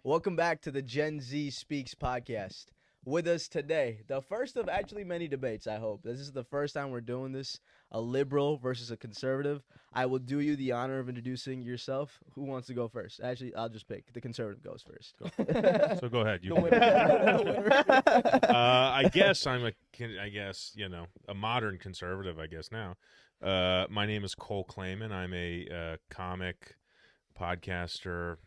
Welcome back to the Gen Z Speaks podcast. With us today, the first of actually many debates, I hope. This is the first time we're doing this, a liberal versus a conservative. I will do you the honor of introducing yourself. Who wants to go first? Actually, I'll just pick. The conservative goes first. So go ahead. You The winner. I guess a modern conservative, I guess now. My name is Cole Clayman. I'm a comic, podcaster,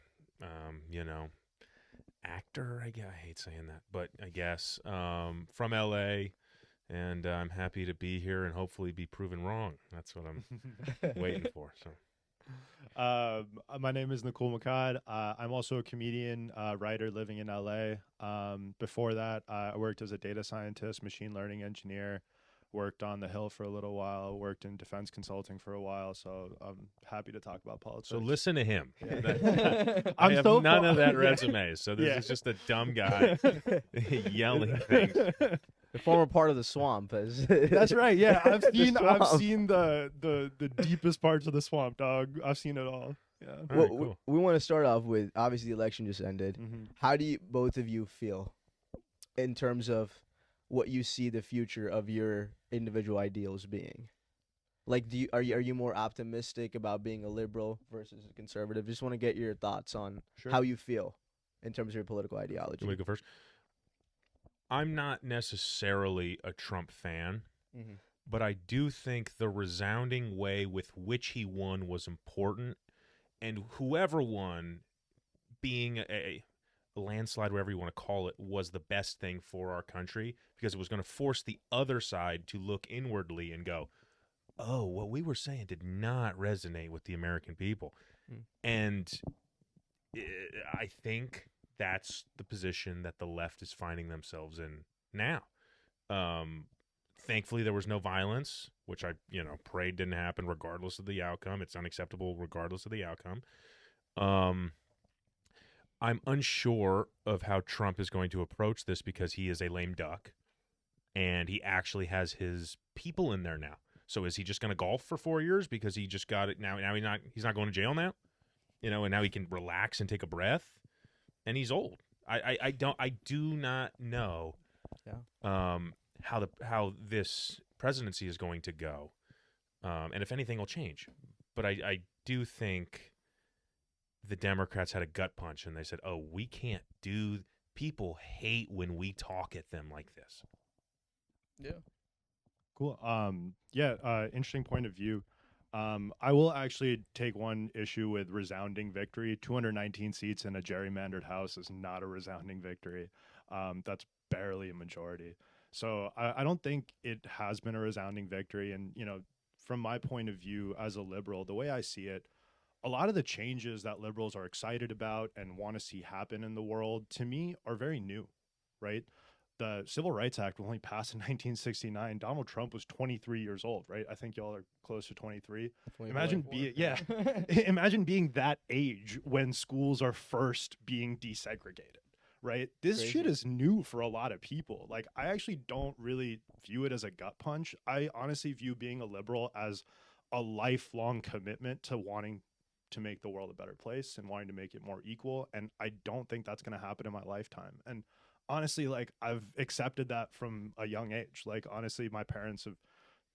actor. I hate saying that, but I guess from LA, and I'm happy to be here and hopefully be proven wrong. That's what I'm waiting for. So. My name is Nicole McCod. I'm also a comedian, writer living in LA. Before that, I worked as a data scientist, machine learning engineer, worked on the Hill for a little while, worked in defense consulting for a while. So I'm happy to talk about politics. So listen to him. Yeah. I have none of that resume, so this is just a dumb guy yelling things. The former part of the swamp. That's right. Yeah, I've seen swamp. the deepest parts of the swamp, dog. I've seen it all. Yeah. All right, cool. We want to start off with, obviously the election just ended. Mm-hmm. How do both of you feel in terms of what you see the future of your individual ideals being? Like, are you more optimistic about being a liberal versus a conservative? Just want to get your thoughts on how you feel in terms of your political ideology. You want to go first? I'm not necessarily a Trump fan, but I do think the resounding way with which he won was important, and whoever won, being a landslide, whatever you want to call it, was the best thing for our country, because it was going to force the other side to look inwardly and go, oh, what we were saying did not resonate with the American people. And I think that's the position that the left is finding themselves in now. Thankfully, there was no violence, which I prayed didn't happen regardless of the outcome. It's unacceptable regardless of the outcome. I'm unsure of how Trump is going to approach this, because he is a lame duck, and he actually has his people in there now. So is he just going to golf for 4 years because he just got it now? Now he's not going to jail now, and now he can relax and take a breath. And he's old. I do not know how this presidency is going to go, and if anything will change. But I do think the Democrats had a gut punch, and they said, "Oh, we can't do. People hate when we talk at them like this." Yeah. Cool. Interesting point of view. I will actually take one issue with resounding victory. 219 seats in a gerrymandered house is not a resounding victory. That's barely a majority. So I don't think it has been a resounding victory. And, from my point of view as a liberal, the way I see it, a lot of the changes that liberals are excited about and want to see happen in the world, to me, are very new, right? The Civil Rights Act only passed in 1969. Donald Trump was 23 years old, right? I think y'all are close to 23. Imagine being that age when schools are first being desegregated, right? This shit is new for a lot of people. Like, I actually don't really view it as a gut punch. I honestly view being a liberal as a lifelong commitment to wanting to make the world a better place and wanting to make it more equal. And I don't think that's going to happen in my lifetime. And honestly, like, I've accepted that from a young age. Like, honestly, my parents have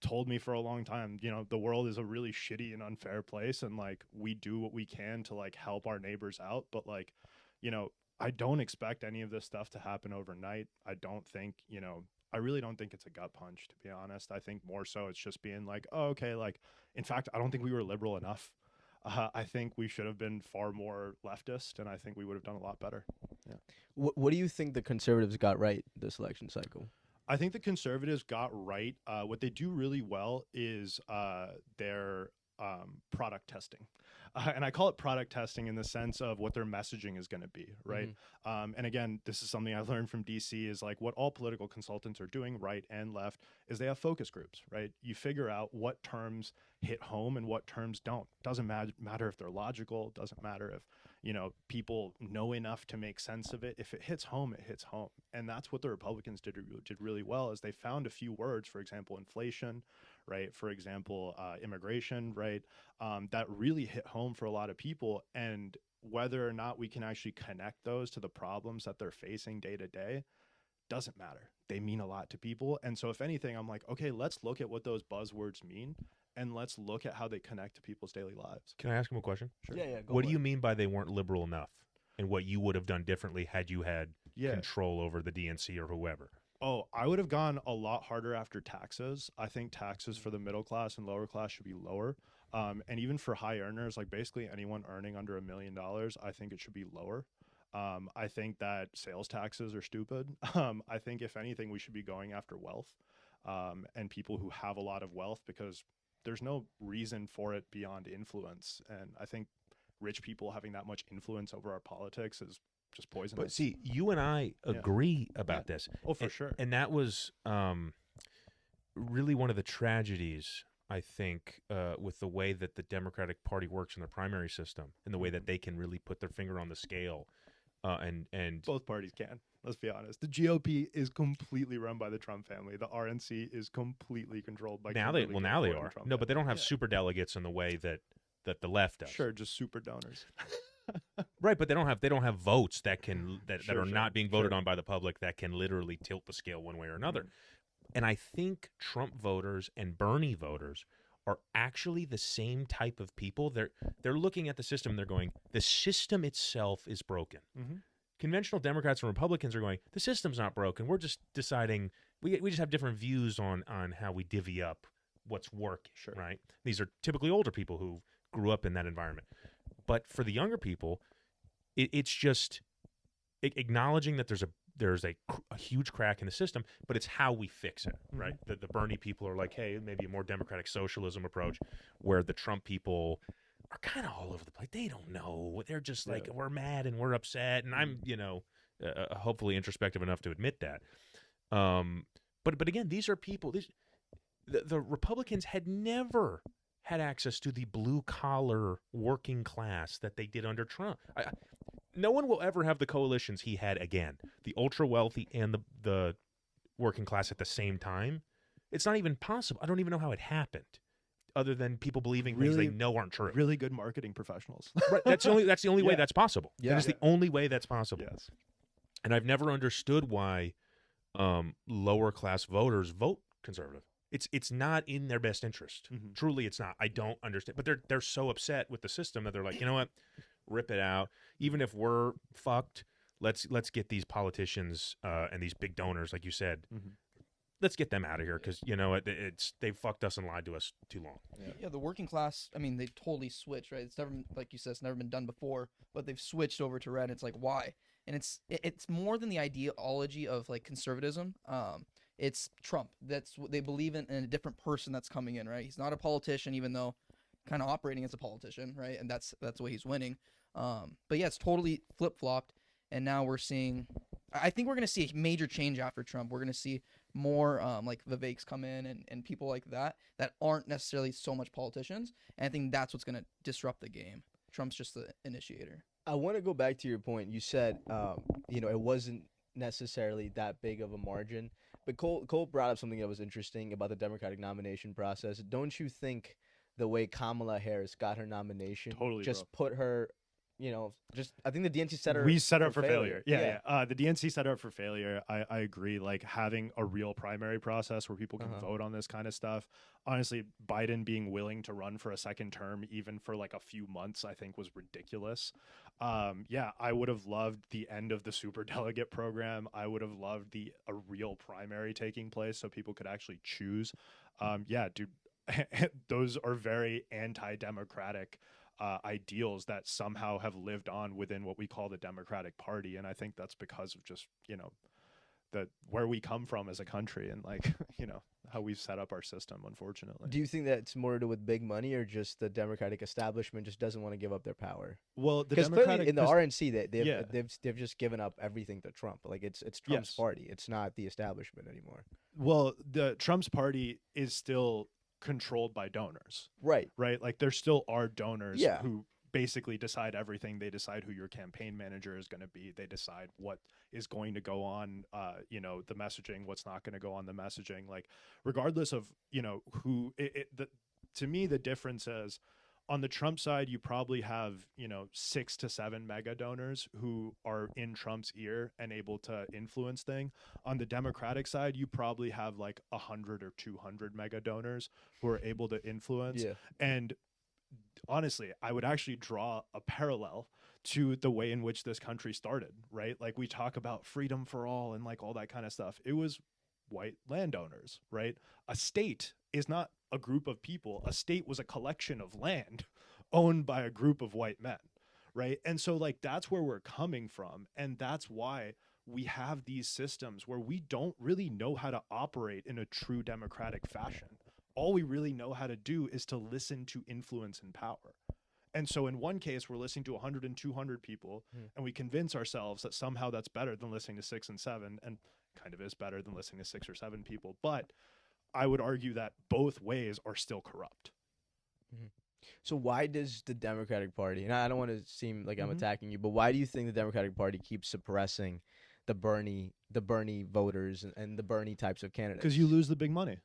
told me for a long time, the world is a really shitty and unfair place, and like, we do what we can to like help our neighbors out. But like, I don't expect any of this stuff to happen overnight. I really don't think it's a gut punch, to be honest. I think more so it's just being like, oh, okay, like, in fact, I don't think we were liberal enough. I think we should have been far more leftist, and I think we would have done a lot better. Yeah. What do you think the conservatives got right this election cycle? I think the conservatives got right. What they do really well is their product testing. And I call it product testing in the sense of what their messaging is going to be, right? And again, this is something I learned from DC, is like what all political consultants are doing, right and left, is they have focus groups, right? You figure out what terms hit home and what terms don't. Doesn't matter if they're logical. Doesn't matter if, people know enough to make sense of it. If it hits home, it hits home. And that's what the Republicans did really well, is they found a few words, for example, inflation, right? For example, immigration, right? That really hit home for a lot of people. And whether or not we can actually connect those to the problems that they're facing day to day doesn't matter. They mean a lot to people. And so if anything, I'm like, okay, let's look at what those buzzwords mean and let's look at how they connect to people's daily lives. Can I ask him a question? Sure. Yeah, What do you mean by they weren't liberal enough, and what you would have done differently had you had control over the DNC or whoever? Oh, I would have gone a lot harder after taxes. I think taxes for the middle class and lower class should be lower. And even for high earners, like basically anyone earning under $1 million, I think it should be lower. I think that sales taxes are stupid. I think if anything, we should be going after wealth and people who have a lot of wealth, because there's no reason for it beyond influence. And I think rich people having that much influence over our politics is just poisonous. But see, you and I agree about this. Oh, for sure. And that was really one of the tragedies, I think, with the way that the Democratic Party works in the primary system and the way that they can really put their finger on the scale. And both parties can. Let's be honest. The GOP is completely run by the Trump family. The RNC is completely controlled by now they are. No, but they don't have super delegates in the way that the left does. Sure, just super donors. Right, but they don't have votes that are not being voted on by the public that can literally tilt the scale one way or another. Mm-hmm. And I think Trump voters and Bernie voters are actually the same type of people. They're looking at the system and they're going, the system itself is broken. Mm-hmm. Conventional Democrats and Republicans are going, the system's not broken. We're just deciding, we just have different views on how we divvy up what's working, right? These are typically older people who grew up in that environment. But for the younger people, it's just acknowledging that there's a huge crack in the system, but it's how we fix it, right? The Bernie people are like, hey, maybe a more democratic socialism approach, where the Trump people are kind of all over the place. They don't know. They're just like, we're mad and we're upset, and I'm, hopefully introspective enough to admit that. But again, these are people. The Republicans had never had access to the blue-collar working class that they did under Trump. No one will ever have the coalitions he had again. The ultra-wealthy and the working class at the same time. It's not even possible. I don't even know how it happened, other than people believing things they know aren't true. Really good marketing professionals. Right. That's the only way that's possible. Yeah. That is the only way that's possible. Yes. And I've never understood why lower-class voters vote conservative. It's not in their best interest. Mm-hmm. Truly, it's not. I don't understand. But they're so upset with the system that they're like, you know what? Rip it out. Even if we're fucked, let's get these politicians and these big donors, like you said, let's get them out of here, because they've fucked us and lied to us too long. Yeah, the working class, I mean, they totally switched, right? It's never, like you said, it's never been done before, but they've switched over to red. And it's like, why? And it's more than the ideology of like conservatism. It's Trump. That's what they believe in a different person that's coming in, right? He's not a politician, even though kind of operating as a politician, right? And that's the way he's winning. But yeah, it's totally flip-flopped, and now we're seeing, I think we're going to see a major change after Trump. We're going to see more like Vivek's come in and people like that aren't necessarily so much politicians, and I think that's what's going to disrupt the game. Trump's just the initiator. I want to go back to your point. You said, it wasn't necessarily that big of a margin, but Cole brought up something that was interesting about the Democratic nomination process. Don't you think the way Kamala Harris got her nomination put her, I think the DNC set her. We set her up for failure. Yeah. The DNC set her up for failure. I agree. Like having a real primary process where people can vote on this kind of stuff. Honestly, Biden being willing to run for a second term, even for like a few months, I think was ridiculous. I would have loved the end of the superdelegate program. I would have loved a real primary taking place so people could actually choose. Dude, those are very anti-democratic ideals that somehow have lived on within what we call the Democratic Party. And I think that's because of just, where we come from as a country and how we've set up our system, unfortunately. Do you think that's more to do with big money, or just the Democratic establishment just doesn't want to give up their power? Well, because in the RNC, they've just given up everything to Trump. Like it's Trump's party. It's not the establishment anymore. Well, the Trump's party is still controlled by donors. Right. Like there still are donors who basically decide everything. They decide who your campaign manager is going to be. They decide what is going to go on, the messaging, what's not going to go on the messaging. Like regardless of, who to me, the difference is on the Trump side, you probably have, 6 to 7 mega donors who are in Trump's ear and able to influence things. On the Democratic side, you probably have like 100 or 200 mega donors who are able to influence. Yeah. And honestly, I would actually draw a parallel to the way in which this country started, right? Like we talk about freedom for all and like all that kind of stuff. It was white landowners, right? A state is not a group of people. A state was a collection of land owned by a group of white men, right? And so like that's where we're coming from, and that's why we have these systems where we don't really know how to operate in a true democratic fashion. All we really know how to do is to listen to influence and power. And so in one case, we're listening to 100 and 200 people, and we convince ourselves that somehow that's better than listening to 6 and 7, and kind of is better than listening to 6 or 7 people. But I would argue that both ways are still corrupt. So why does the Democratic Party, and I don't want to seem like I'm attacking you, but why do you think the Democratic Party keeps suppressing the Bernie voters and the Bernie types of candidates? Because you lose the big money.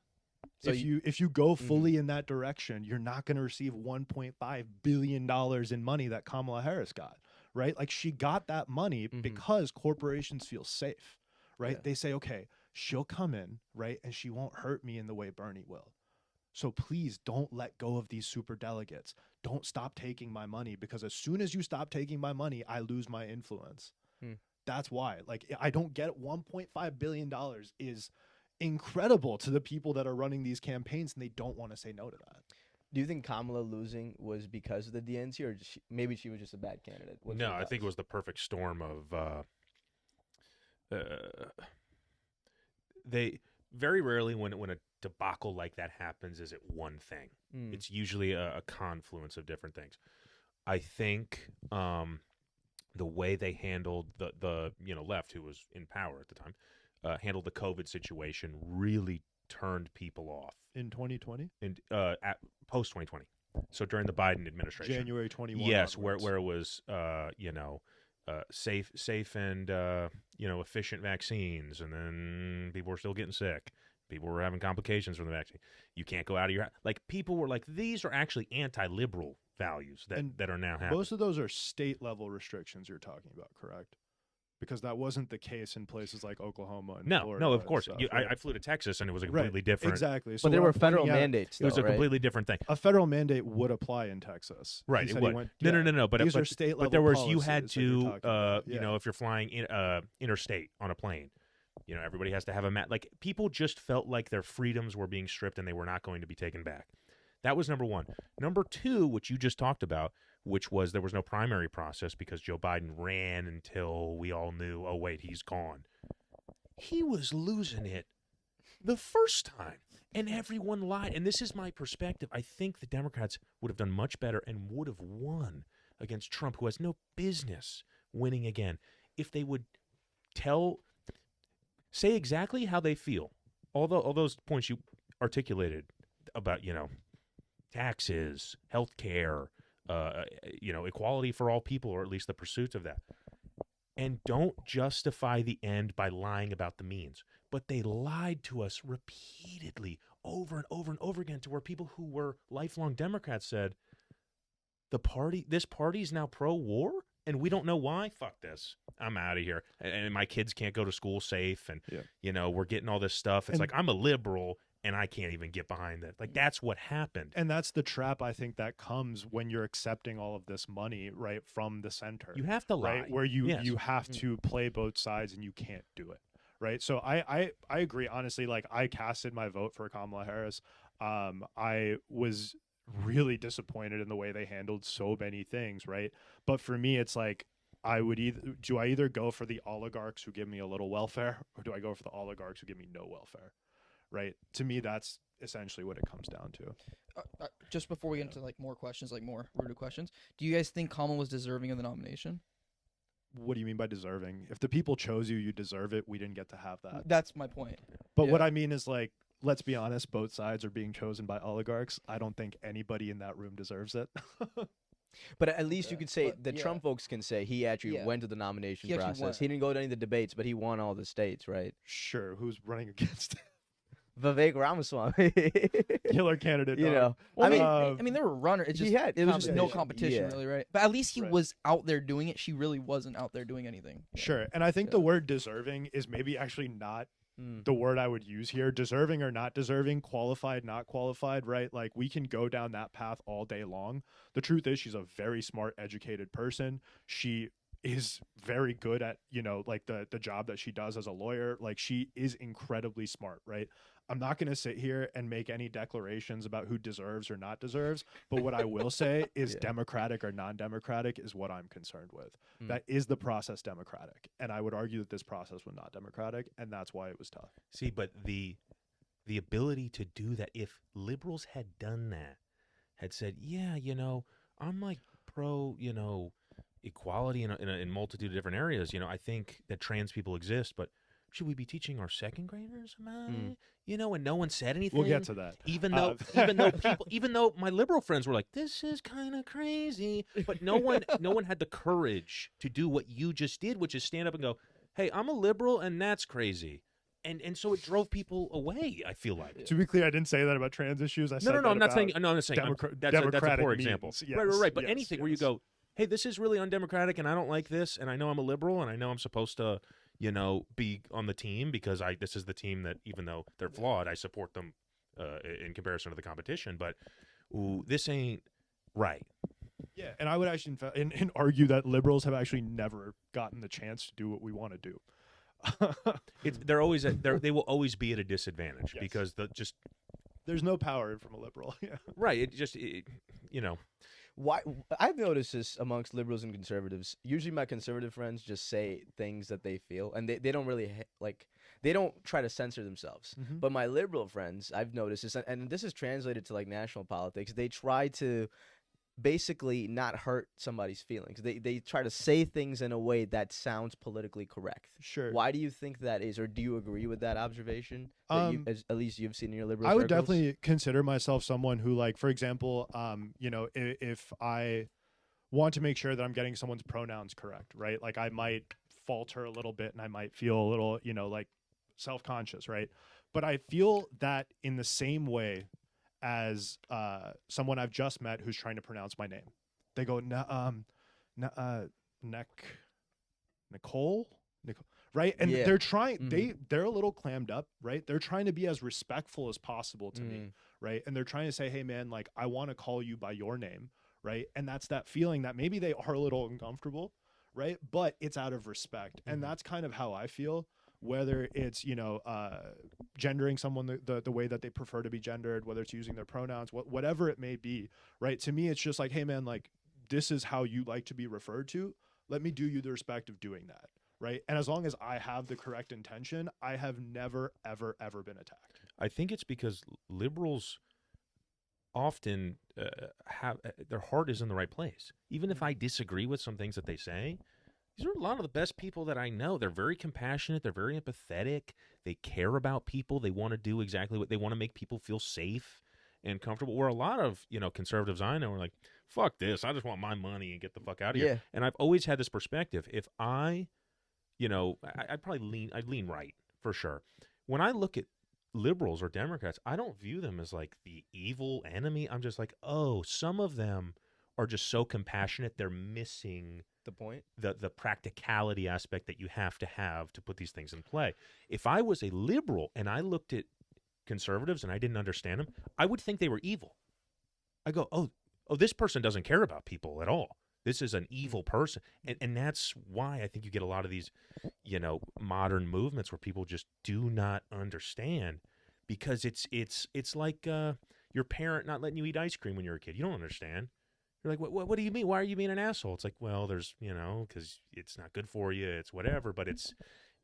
So if you go fully in that direction, you're not going to receive $1.5 billion in money that Kamala Harris got, right? Like she got that money because corporations feel safe, right? Yeah. They say, okay, she'll come in, right? And she won't hurt me in the way Bernie will. So please don't let go of these super delegates. Don't stop taking my money, because as soon as you stop taking my money, I lose my influence. That's why. Like, I don't get it. $1.5 billion is incredible to the people that are running these campaigns, and they don't want to say no to that. Do you think Kamala losing was because of the DNC, or maybe she was just a bad candidate? No, I think it was the perfect storm of they very rarely when a debacle like that happens is it one thing. It's usually a confluence of different things. I think the way they handled the left, who was in power at the time, handled the COVID situation really turned people off In 2020? in at post 2020. So during the Biden administration, January 21. yes, onwards. where it was safe and efficient vaccines, and then people were still getting sick. People were having complications from the vaccine. You can't go out of your house. Like, people were like, these are actually anti-liberal values that are now happening. Most of those are state level restrictions you're talking about, correct? Because that wasn't the case in places like Oklahoma and Florida. No, of course. Stuff, I flew to Texas, and it was a completely different. Exactly. So but there what were I'm federal pointing out, mandates. It was though, a right? completely different thing. a federal mandate would apply in Texas. Right, He it said he would. went- No. yeah. But These are state level but there was you had policies that you're to talking about. Yeah. if you're flying interstate on a plane, everybody has to have a mat. Like, people just felt like their freedoms were being stripped and they were not going to be taken back. That was number one. Number two, which you just talked about, which was there was no primary process because Joe Biden ran until we all knew, oh wait, he's gone. He was losing it the first time, and everyone lied. And this is my perspective. I think the Democrats would have done much better and would have won against Trump, who has no business winning again, if they would say exactly how they feel. All those points you articulated about, taxes, health care, equality for all people, or at least the pursuit of that. And don't justify the end by lying about the means. But they lied to us repeatedly, over and over and over again, to where people who were lifelong Democrats said, this party's now pro-war, and we don't know why. Fuck this. I'm out of here. And my kids can't go to school safe, and we're getting all this stuff. It's like, I'm a liberal, and I can't even get behind that. Like, that's what happened. And that's the trap, I think, that comes when you're accepting all of this money, right, from the center. You have to lie. Right, where you have Mm. to play both sides, and you can't do it. Right. So I agree, honestly. Like, I casted my vote for Kamala Harris. I was really disappointed in the way they handled so many things. Right. But for me, it's like, I either go for the oligarchs who give me a little welfare, or do I go for the oligarchs who give me no welfare? Right. To me, that's essentially what it comes down to. Just before we get into like more questions, like more rooted questions, do you guys think Kamala was deserving of the nomination? What do you mean by deserving? If the people chose you, you deserve it. We didn't get to have that. That's my point. But Yeah. what I mean is, like, let's be honest, both sides are being chosen by oligarchs. I don't think anybody in that room deserves it. But at least you could say but, the yeah. Trump folks can say he actually Yeah. went to the nomination He actually process. won. He didn't go to any of the debates, but he won all the states, right? Sure, who's running against it? Vivek Ramaswamy. Killer candidate. You dog. know, Well, I mean, they were runner. It just it was just no a- competition, yeah. really, right? But at least he Right. was out there doing it. She really wasn't out there doing anything. Yeah. Sure. And I think Yeah. the word deserving is maybe actually not the word I would use here. Deserving or not deserving, qualified, not qualified, right? Like we can go down that path all day long. The truth is she's a very smart, educated person. She is very good at, like the job that she does as a lawyer. Like she is incredibly smart, right? I'm not going to sit here and make any declarations about who deserves or not deserves, but what I will say is Yeah. democratic or non-democratic is what I'm concerned with. Mm. That is the process democratic? And I would argue that this process was not democratic, and that's why it was tough. See, but the ability to do that, if liberals had done that, had said, yeah, I'm like pro, equality in a multitude of different areas. I think that trans people exist, but should we be teaching our second graders about it? And no one said anything. We'll get to that. Even though, even though my liberal friends were like, "This is kind of crazy," but no one had the courage to do what you just did, which is stand up and go, "Hey, I'm a liberal, and that's crazy," and so it drove people away. I feel like. To be clear, I didn't say that about trans issues. I said No. that I'm not about saying. No, I'm not saying. That's a democratic poor means. example. Yes, Right. But yes, anything where you yes. go, "Hey, this is really undemocratic, and I don't like this, and I know I'm a liberal, and I know I'm supposed to." Be on the team because this is the team that, even though they're flawed, I support them in comparison to the competition. But this ain't right. Yeah, and I would actually and argue that liberals have actually never gotten the chance to do what we want to do. They're always they will always be at a disadvantage Yes. because There's no power from a liberal. Yeah. right. Why I've noticed this amongst liberals and conservatives. Usually, my conservative friends just say things that they feel, and they don't really they don't try to censor themselves. Mhm. But my liberal friends, I've noticed this, and this is translated to like national politics. They try to basically not hurt somebody's feelings. They try to say things in a way that sounds politically correct. Sure. Why do you think that is, or do you agree with that observation that at least you've seen in your liberal I would circles? definitely consider myself someone who, like, for example, if I want to make sure that I'm getting someone's pronouns correct, right? Like I might falter a little bit and I might feel a little, like self-conscious, right? But I feel that in the same way as someone I've just met who's trying to pronounce my name. They go, Nicole, right? And Yeah. they're trying, Mhm. they're a little clammed up, right? They're trying to be as respectful as possible to me, right? And they're trying to say, hey man, like I want to call you by your name, right? And that's that feeling that maybe they are a little uncomfortable, right? But it's out of respect. And that's kind of how I feel, whether it's, gendering someone the way that they prefer to be gendered, whether it's using their pronouns, whatever it may be, right? To me, it's just like, hey man, like this is how you like to be referred to. Let me do you the respect of doing that, right? And as long as I have the correct intention, I have never, ever, ever been attacked. I think it's because liberals often have their heart is in the right place. Even if I disagree with some things that they say, these are a lot of the best people that I know. They're very compassionate. They're very empathetic. They care about people. They want to do exactly what they want to, make people feel safe and comfortable. Where a lot of conservatives I know are like, fuck this. I just want my money and get the fuck out of here. And I've always had this perspective. If I'd lean right for sure. When I look at liberals or Democrats, I don't view them as like the evil enemy. I'm just like, oh, some of them are just so compassionate. They're missing The point. the practicality aspect that you have to put these things in play. If I was a liberal and I looked at conservatives and I didn't understand them, I would think they were evil. I go, oh, this person doesn't care about people at all. This is an evil person. And that's why I think you get a lot of these, modern movements where people just do not understand, because it's like your parent not letting you eat ice cream when you're a kid. You don't understand. You're like, what do you mean? Why are you being an asshole? It's like, well, there's, because it's not good for you. It's whatever. But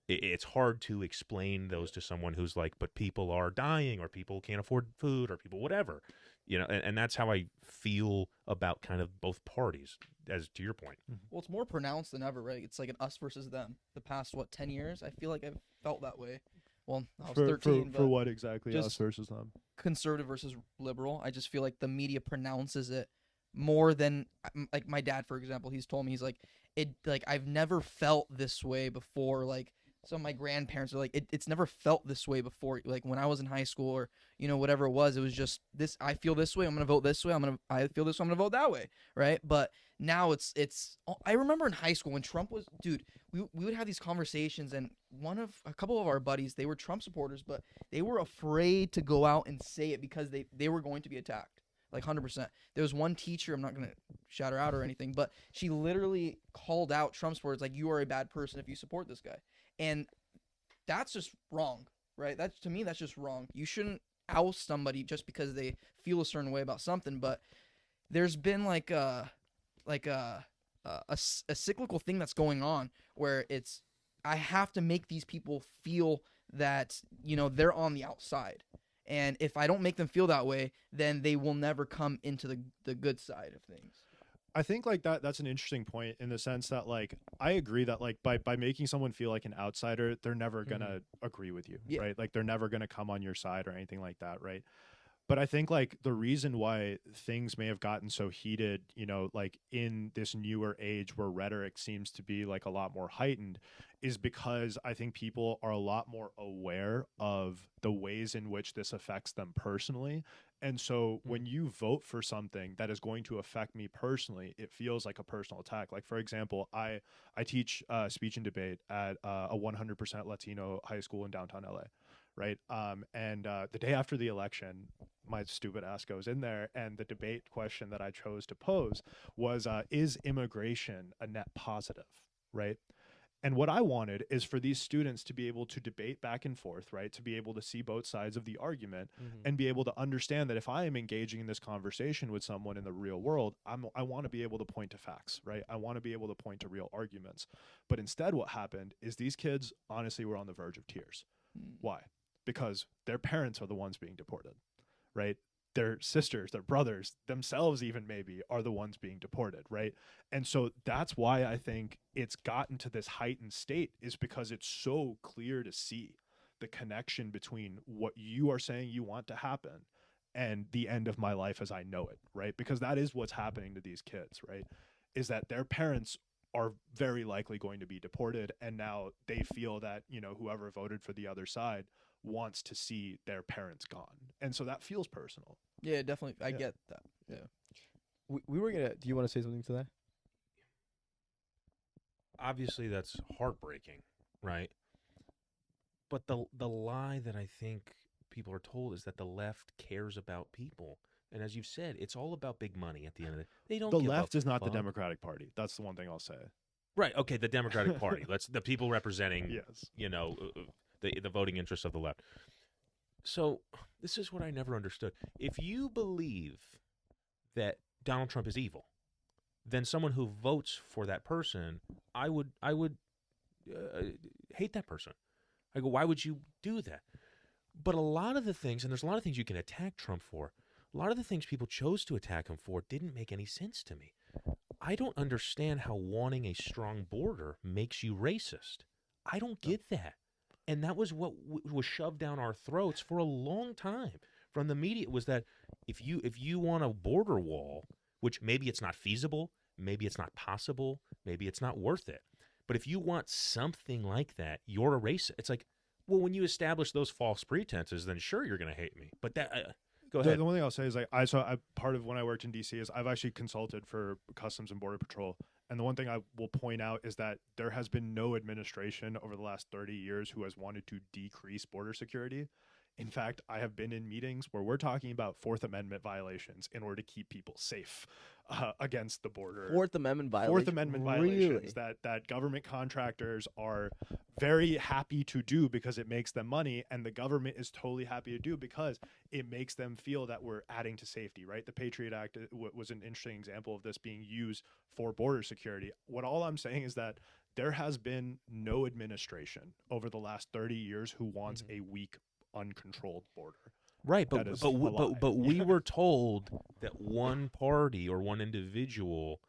it's hard to explain those to someone who's like, but people are dying, or people can't afford food, or people whatever. And that's how I feel about kind of both parties, as to your point. Well, it's more pronounced than ever, right? It's like an us versus them. The past 10 years, I feel like I've felt that way. Well, I was 13, for but what exactly? just- Us versus them. conservative versus liberal. I just feel like the media pronounces it more than, like, my dad, for example. He's told me, he's like, I've never felt this way before, like some of my grandparents are like, it's never felt this way before. Like when I was in high school or, whatever it was just this, I feel this way, I'm going to vote this way. I feel this way, I'm going to vote that way. Right. But now I remember in high school when Trump was, dude, we would have these conversations, and a couple of our buddies, they were Trump supporters, but they were afraid to go out and say it because they were going to be attacked. Like 100%. There was one teacher, I'm not going to shout her out or anything, but she literally called out Trump supporters like, you are a bad person if you support this guy. And that's just wrong, right? To me, that's just wrong. You shouldn't oust somebody just because they feel a certain way about something. But there's been like a cyclical thing that's going on where I have to make these people feel that, they're on the outside. And if I don't make them feel that way, then they will never come into the good side of things. I think like that's an interesting point in the sense that like I agree that like by making someone feel like an outsider, they're never gonna agree with you, right? Like they're never gonna come on your side or anything like that, right? But I think like the reason why things may have gotten so heated, like in this newer age where rhetoric seems to be like a lot more heightened, is because I think people are a lot more aware of the ways in which this affects them personally. And so when you vote for something that is going to affect me personally, it feels like a personal attack. Like, for example, I teach speech and debate at a 100% Latino high school in downtown LA. Right. And the day after the election, my stupid ass goes in there, and the debate question that I chose to pose was, is immigration a net positive? Right. And what I wanted is for these students to be able to debate back and forth, right, to be able to see both sides of the argument and be able to understand that if I am engaging in this conversation with someone in the real world, I want to be able to point to facts, right? I want to be able to point to real arguments. But instead what happened is these kids honestly were on the verge of tears. Why? Because their parents are the ones being deported, right? Their sisters, their brothers, themselves even maybe are the ones being deported, right? And so that's why I think it's gotten to this heightened state, is because it's so clear to see the connection between what you are saying you want to happen and the end of my life as I know it, right? Because that is what's happening to these kids, right? Is that their parents are very likely going to be deported, and now they feel that, whoever voted for the other side wants to see their parents gone. And so that feels personal. Yeah, definitely. I get that. Yeah. We were gonna. Do you want to say something to that? Obviously, that's heartbreaking, right? But the lie that I think people are told is that the left cares about people. And as you've said, it's all about big money at the end of it. They don't. The give left a is not fuck. the Democratic Party. That's the one thing I'll say. Right. Okay. The Democratic Party. That's the people representing. Yes. The voting interests of the left. So this is what I never understood. If you believe that Donald Trump is evil, then someone who votes for that person, I would hate that person. I go, why would you do that? But a lot of the things, and there's a lot of things you can attack Trump for, a lot of the things people chose to attack him for didn't make any sense to me. I don't understand how wanting a strong border makes you racist. I don't get that. And that was what was shoved down our throats for a long time from the media, was that if you want a border wall, which maybe it's not feasible, maybe it's not possible, maybe it's not worth it, but if you want something like that, you're a racist. It's like, well, when you establish those false pretenses, then sure, you're going to hate me. But that go ahead. The one thing I'll say is like part of when I worked in DC is I've actually consulted for Customs and Border Patrol. And the one thing I will point out is that there has been no administration over the last 30 years who has wanted to decrease border security. In fact, I have been in meetings where we're talking about Fourth Amendment violations in order to keep people safe against the border. Fourth Amendment violations. Fourth Amendment violations that government contractors are very happy to do because it makes them money, and the government is totally happy to do because it makes them feel that we're adding to safety, right? The Patriot Act was an interesting example of this being used for border security. What all I'm saying is that there has been no administration over the last 30 years who wants a weak, uncontrolled border. Right, but we were told that one party or one individual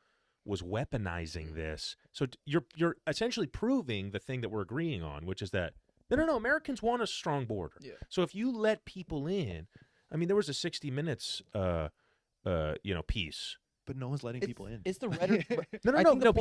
was weaponizing this. So you're essentially proving the thing that we're agreeing on, which is that no, Americans want a strong border. Yeah. So if you let people in, I mean, there was a 60 Minutes piece. But no one's letting people in. It's the rhetoric. No.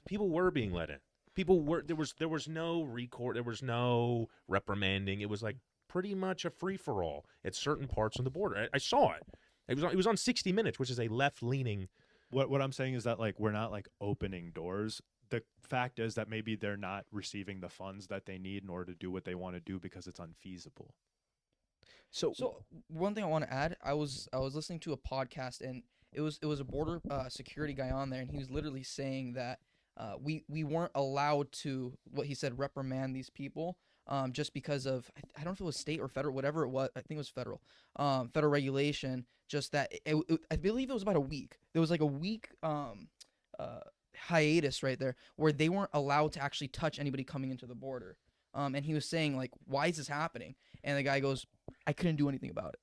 People were being let in. People were there was no record, there was no reprimanding. It was like pretty much a free for all at certain parts on the border. I saw it. It was on 60 Minutes, which is a left leaning. What I'm saying is that like we're not like opening doors. The fact is that maybe they're not receiving the funds that they need in order to do what they want to do because it's unfeasible. So one thing I want to add, I was listening to a podcast, and it was a border security guy on there, and he was literally saying that we weren't allowed to, what he said, reprimand these people just because of, I don't know if it was state or federal, whatever it was. I think it was federal regulation. Just that I believe it was about a week. There was like a week hiatus right there where they weren't allowed to actually touch anybody coming into the border. And he was saying, like, why is this happening? And the guy goes, I couldn't do anything about it.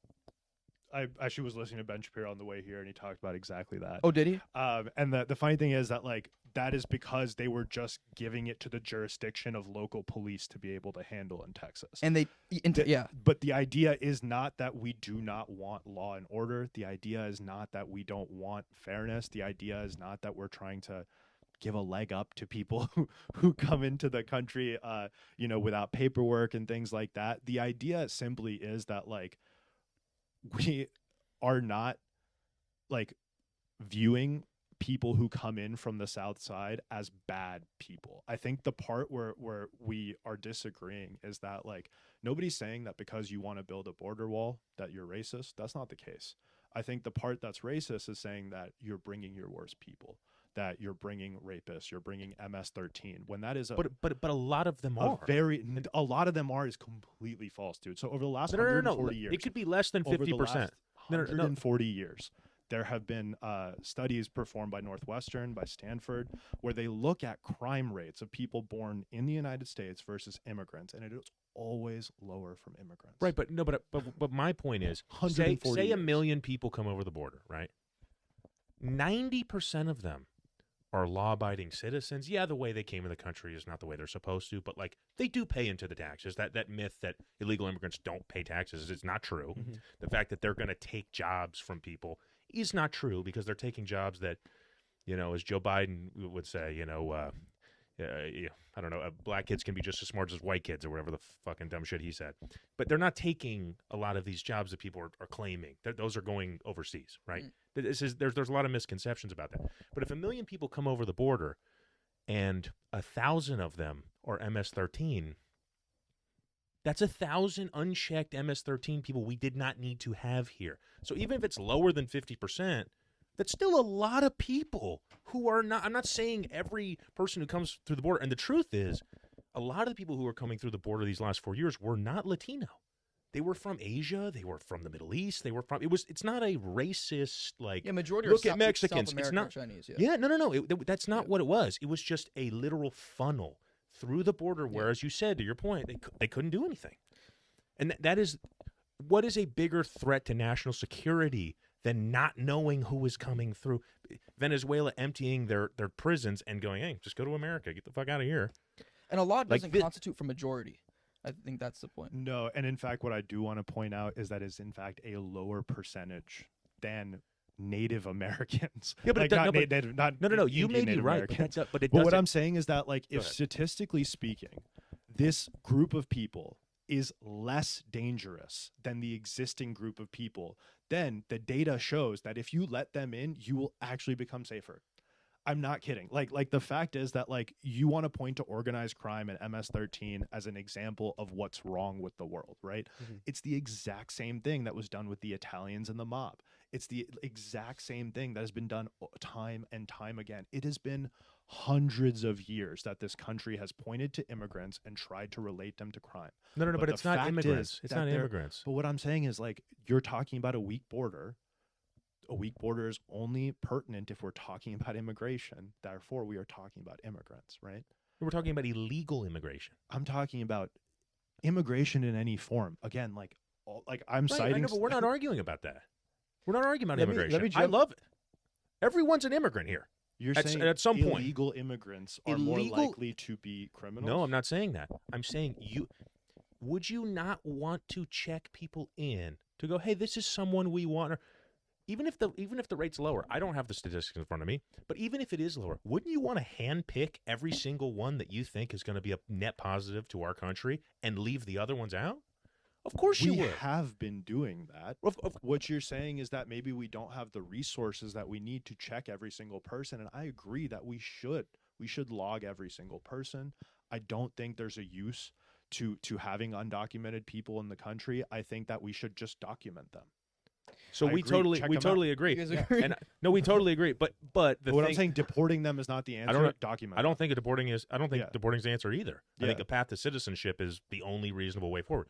I actually was listening to Ben Shapiro on the way here, and he talked about exactly that. Oh, did he? And the funny thing is that, like, that is because they were just giving it to the jurisdiction of local police to be able to handle in Texas. And yeah. But the idea is not that we do not want law and order. The idea is not that we don't want fairness. The idea is not that we're trying to give a leg up to people who come into the country, without paperwork and things like that. The idea simply is that, like, we are not, like, viewing people who come in from the South Side as bad people. I think the part where we are disagreeing is that, like, nobody's saying that because you want to build a border wall that you're racist. That's not the case. I think the part that's racist is saying that you're bringing your worst people, that you're bringing rapists, you're bringing MS-13, when that is but a lot of them are. A lot of them are is completely false, dude. So over the last No. 140 years, It could be less than 50%. 140 years, there have been studies performed by Northwestern, by Stanford, where they look at crime rates of people born in the United States versus immigrants, and it is always lower from immigrants. Right, but my point is, say a million people come over the border, right? 90% of them are law-abiding citizens. Yeah, the way they came in the country is not the way they're supposed to, but, like, they do pay into the taxes. That myth that illegal immigrants don't pay taxes is not true. Mm-hmm. The fact that they're going to take jobs from people is not true, because they're taking jobs that, as Joe Biden would say, I don't know, black kids can be just as smart as white kids, or whatever the fucking dumb shit he said. But they're not taking a lot of these jobs that people are claiming. Those are going overseas, right? There's a lot of misconceptions about that. But if a million people come over the border and 1,000 of them are MS-13, that's 1,000 unchecked MS-13 people we did not need to have here. So even if it's lower than 50%, that's still a lot of people who are not. I'm not saying every person who comes through the border. And the truth is, a lot of the people who are coming through the border these last 4 years were not Latino. They were from Asia. They were from the Middle East. It's not a racist, like, majority look are at Mexicans. South American, it's not Chinese. Yeah, no. That's not what it was. It was just a literal funnel through the border where, as you said, to your point, they couldn't do anything. And that is, what is a bigger threat to national security than not knowing who is coming through? Venezuela emptying their prisons and going, hey, just go to America. Get the fuck out of here. And a lot doesn't constitute for majority. I think that's the point. No, and in fact, what I do want to point out is that it's in fact a lower percentage than Native Americans. Yeah, but no. You may be right, but what I'm saying is that, like, if statistically speaking, this group of people is less dangerous than the existing group of people, then the data shows that if you let them in, you will actually become safer. I'm not kidding. Like the fact is that, like, you want to point to organized crime and MS-13 as an example of what's wrong with the world, right? Mm-hmm. It's the exact same thing that was done with the Italians and the mob. It's the exact same thing that has been done time and time again. It has been hundreds of years that this country has pointed to immigrants and tried to relate them to crime. No, but it's not immigrants. It's not immigrants. But what I'm saying is, like, you're talking about a weak border. A weak border is only pertinent if we're talking about immigration. Therefore, we are talking about immigrants, right? We're talking about illegal immigration. I'm talking about immigration in any form. Again, I'm citing. I know, but we're not arguing about that. We're not arguing about immigration. I love it. Everyone's an immigrant here. You're saying at some point, illegal immigrants are more likely to be criminals? No, I'm not saying that. I'm saying would you not want to check people in to go, hey, this is someone we want? even if the rate's lower, I don't have the statistics in front of me, but even if it is lower, wouldn't you want to handpick every single one that you think is going to be a net positive to our country and leave the other ones out? Of course you We would. have been doing that. What you're saying is that maybe we don't have the resources that we need to check every single person, and I agree that we should. We should log every single person. I don't think there's a use to having undocumented people in the country. I think that we should just document them. So I we agree. totally Check we them totally out. agree. You guys agree? And no, we totally agree. But But what I'm saying, deporting them is not the answer. don't- Document. I don't think deporting is. I don't think Yeah. deporting's the answer either. I Yeah. think a path to citizenship is the only reasonable way forward.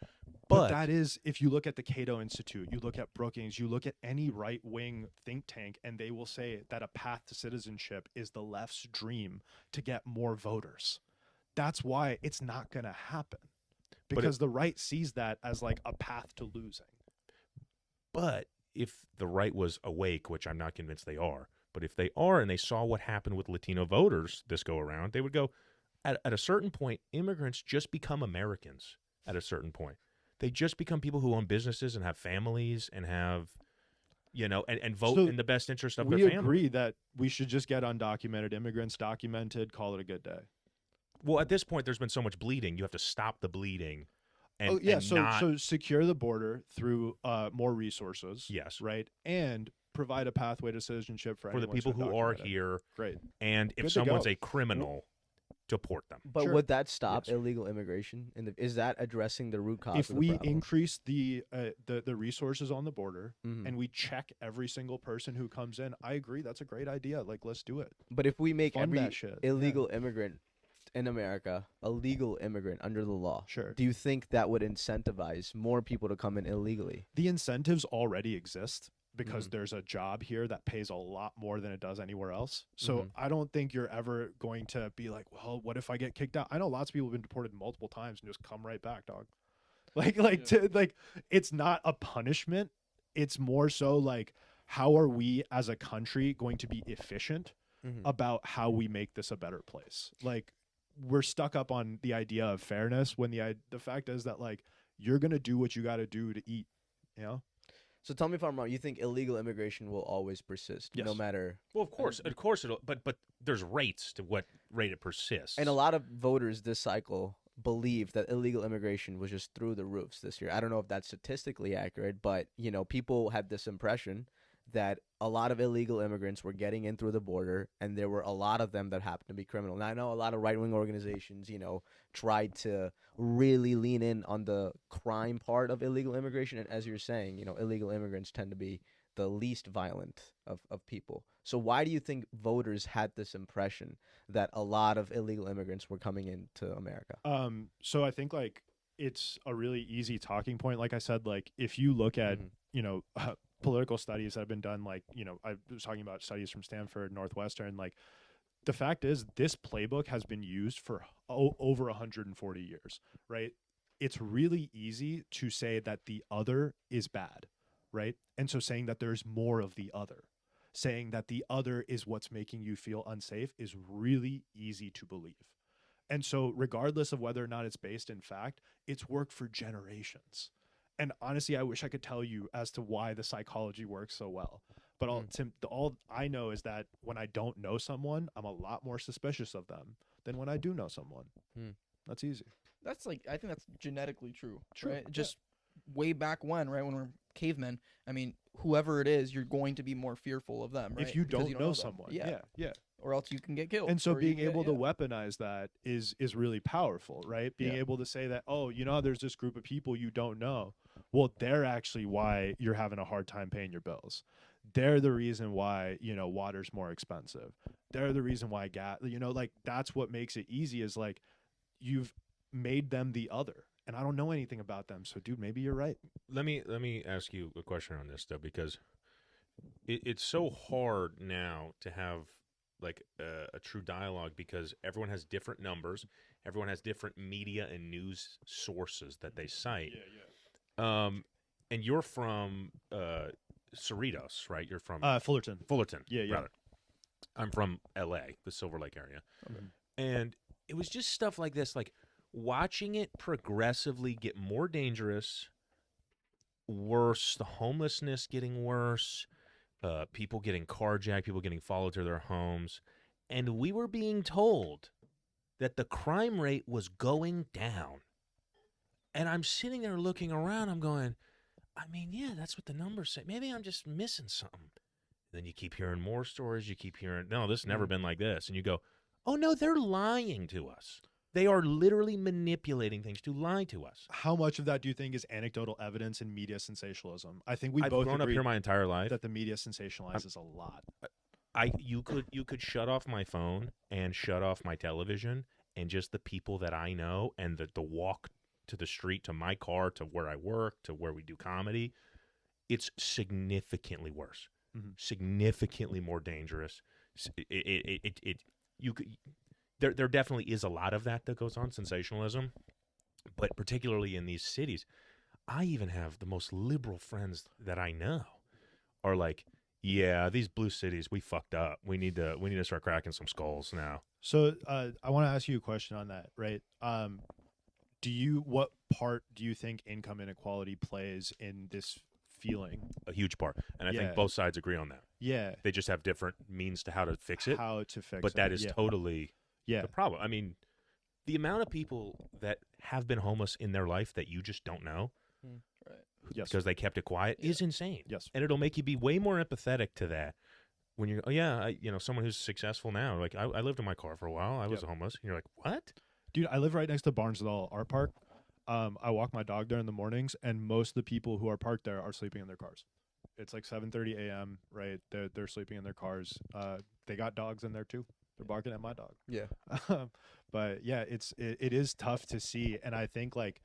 But that is, if you look at the Cato Institute, you look at Brookings, you look at any right-wing think tank, and they will say that a path to citizenship is the left's dream to get more voters. That's why it's not going to happen, because the right sees that as like a path to losing. But if the right was awake, which I'm not convinced they are, but if they are and they saw what happened with Latino voters this go around, they would go, at a certain point, immigrants just become Americans at a certain point. They just become people who own businesses and have families and have, and vote So in the best interest of We their family. agree that we should just get undocumented immigrants documented, call it a good day. Well, at this point, there's been so much bleeding. You have to stop the bleeding. And, so secure the border through more resources. Yes. Right, and provide a pathway to citizenship for the anyone people who are undocumented. here. Great. And if Good to someone's go. a criminal, deport them. But Sure. would that stop Yes. illegal immigration? Is that addressing the root cause? If of the we problem? increase the resources on the border Mhm. and we check every single person who comes in, I agree that's a great idea. Like, let's do it. But if we make Fund every that shit. illegal immigrant in America a legal immigrant under the law, Sure. do you think that would incentivize more people to come in illegally? The incentives already exist because Mhm. there's a job here that pays a lot more than it does anywhere else. So Mhm. I don't think you're ever going to be like, well, what if I get kicked out? I know lots of people have been deported multiple times and just come right back, dog. It's not a punishment. It's more so like, how are we as a country going to be efficient Mhm. about how we make this a better place? Like, we're stuck up on the idea of fairness when the fact is that, like, you're going to do what you got to do to eat, you know? So tell me if I'm wrong. You think illegal immigration will always persist, no Yes. matter? Well, of course it'll. But there's rates to what rate it persists. And a lot of voters this cycle believe that illegal immigration was just through the roofs this year. I don't know if that's statistically accurate, but people had this impression that a lot of illegal immigrants were getting in through the border, and there were a lot of them that happened to be criminal. Now, I know a lot of right-wing organizations, tried to really lean in on the crime part of illegal immigration, and as you're saying, illegal immigrants tend to be the least violent of people. So why do you think voters had this impression that a lot of illegal immigrants were coming into America? So I think, like, it's a really easy talking point. Like I said, like, if you look at, political studies that have been done, like, I was talking about studies from Stanford, Northwestern, like, the fact is this playbook has been used for over 140 years, right? It's really easy to say that the other is bad, right? And so saying that there's more of the other, saying that the other is what's making you feel unsafe is really easy to believe. And so regardless of whether or not it's based in fact, it's worked for generations. And honestly, I wish I could tell you as to why the psychology works so well. But all I know is that when I don't know someone, I'm a lot more suspicious of them than when I do know someone. That's easy. That's like, I think that's genetically true. True, Right? yeah. Just way back when, right, when we're cavemen, I mean, whoever it is, you're going to be more fearful of them, right? If you Because don't know them. someone. Yeah. Yeah. Or else you can get killed. And so or you being can get- able to yeah. weaponize that is really powerful, right? Being Yeah. able to say that, oh, there's this group of people you don't know. Well, they're actually why you're having a hard time paying your bills. They're the reason why, water's more expensive. They're the reason why gas, like, that's what makes it easy, is like, you've made them the other. And I don't know anything about them. So, dude, maybe you're right. Let me ask you a question on this, though, because it's so hard now to have like a true dialogue, because everyone has different numbers, everyone has different media and news sources that they cite. And you're from Cerritos, right? You're from Fullerton. Fullerton. Yeah. Rather. I'm from L.A., the Silver Lake area, Okay. and it was just stuff like this, like watching it progressively get more dangerous, worse, the homelessness getting worse, people getting carjacked, people getting followed to their homes, and we were being told that the crime rate was going down. And I'm sitting there looking around, I'm going, I mean, yeah, that's what the numbers say. Maybe I'm just missing something. Then you keep hearing more stories. You keep hearing, no, this has never been like this. And you go, oh, no, they're lying to us. They are literally manipulating things to lie to us. How much of that do you think is anecdotal evidence and media sensationalism? I think I've both grown up agree here my entire life. that the media sensationalizes a lot. You could shut off my phone and shut off my television, and just the people that I know and the walk to the street, to my car, to where I work, to where we do comedy, it's significantly worse, significantly more dangerous. There definitely is a lot of that goes on, sensationalism, but particularly in these cities, I even have the most liberal friends that I know are like, yeah, these blue cities, we fucked up. We need to start cracking some skulls now. So I want to ask you a question on that, right? What part do you think income inequality plays in this feeling? A huge part, and I think both sides agree on that. Yeah, they just have different means to how to fix it. But that is totally the problem. I mean, the amount of people that have been homeless in their life that you just don't know, yes, because they kept it quiet, is insane. Yes, and it'll make you be way more empathetic to that when you're, someone who's successful now. Like I lived in my car for a while. I was homeless. And you're like, what? Dude, I live right next to Barnesville Art Park. I walk my dog there in the mornings, and most of the people who are parked there are sleeping in their cars. It's like 7:30 a.m., right? They're sleeping in their cars. They got dogs in there too. They're barking at my dog. Yeah. But yeah, it is tough to see, and I think like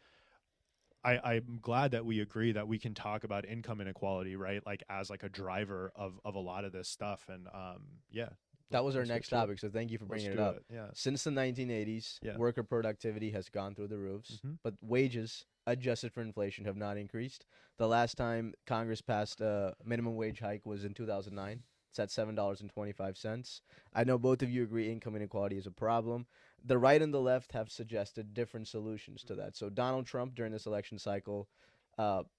I'm glad that we agree that we can talk about income inequality, right? Like as like a driver of a lot of this stuff, and that was our next topic, so thank you for bringing it up. Yeah. Since the 1980s, worker productivity has gone through the roofs, but wages, adjusted for inflation, have not increased. The last time Congress passed a minimum wage hike was in 2009. It's at $7.25. I know both of you agree income inequality is a problem. The right and the left have suggested different solutions to that. So Donald Trump, during this election cycle,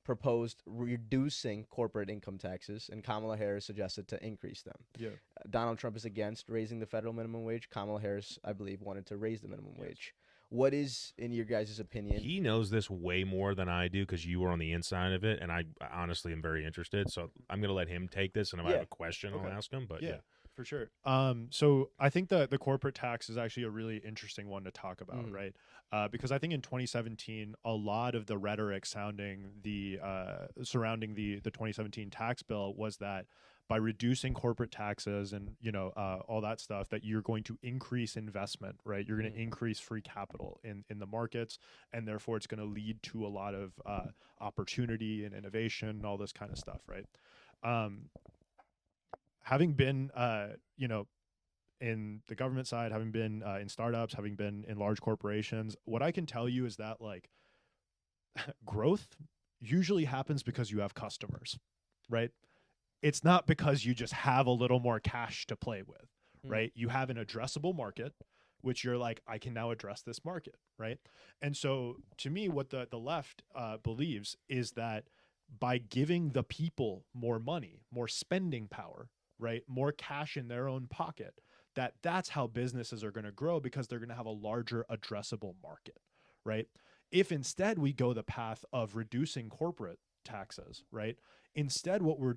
proposed reducing corporate income taxes, and Kamala Harris suggested to increase them. Yeah. Donald Trump is against raising the federal minimum wage. Kamala Harris, I believe, wanted to raise the minimum wage. What is, in your guys' opinion? He knows this way more than I do because you were on the inside of it, and I honestly am very interested. So I'm going to let him take this, and if I have a question, I'll ask him. But yeah. For sure. So I think the corporate tax is actually a really interesting one to talk about, right? Because I think in 2017, a lot of the rhetoric surrounding the 2017 tax bill was that by reducing corporate taxes and all that stuff, that you're going to increase investment, right? You're going to increase free capital in the markets, and therefore it's going to lead to a lot of opportunity and innovation and all this kind of stuff, right? Having been, in the government side, having been in startups, having been in large corporations, what I can tell you is that like growth usually happens because you have customers, right? It's not because you just have a little more cash to play with, right? You have an addressable market, which you're like, I can now address this market, right? And so to me, what the left believes is that by giving the people more money, more spending power, right, more cash in their own pocket, that's how businesses are going to grow, because they're going to have a larger addressable market, right? If instead we go the path of reducing corporate taxes, right, instead what we're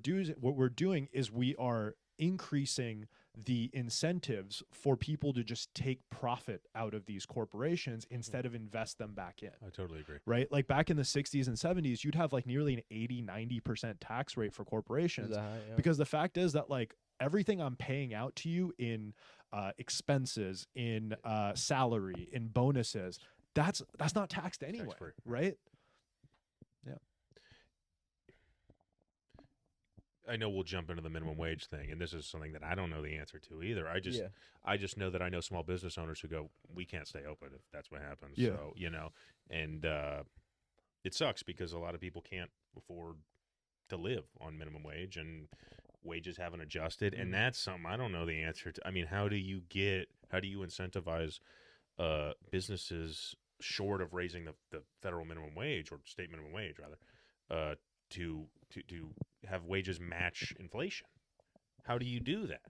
doing is we are increasing the incentives for people to just take profit out of these corporations instead of invest them back in. I totally agree. Right? Like back in the 60s and 70s, you'd have like nearly an 80-90% tax rate for corporations, because the fact is that like everything I'm paying out to you in expenses, in salary, in bonuses, that's not taxed anyway, tax-free, right? Yeah. I know we'll jump into the minimum wage thing, and this is something that I don't know the answer to either. I just know that I know small business owners who go, we can't stay open if that's what happens. Yeah. So, and it sucks because a lot of people can't afford to live on minimum wage, and wages haven't adjusted, and that's something I don't know the answer to. I mean, how do you incentivize businesses short of raising the federal minimum wage, or state minimum wage rather, to have wages match inflation? How do you do that?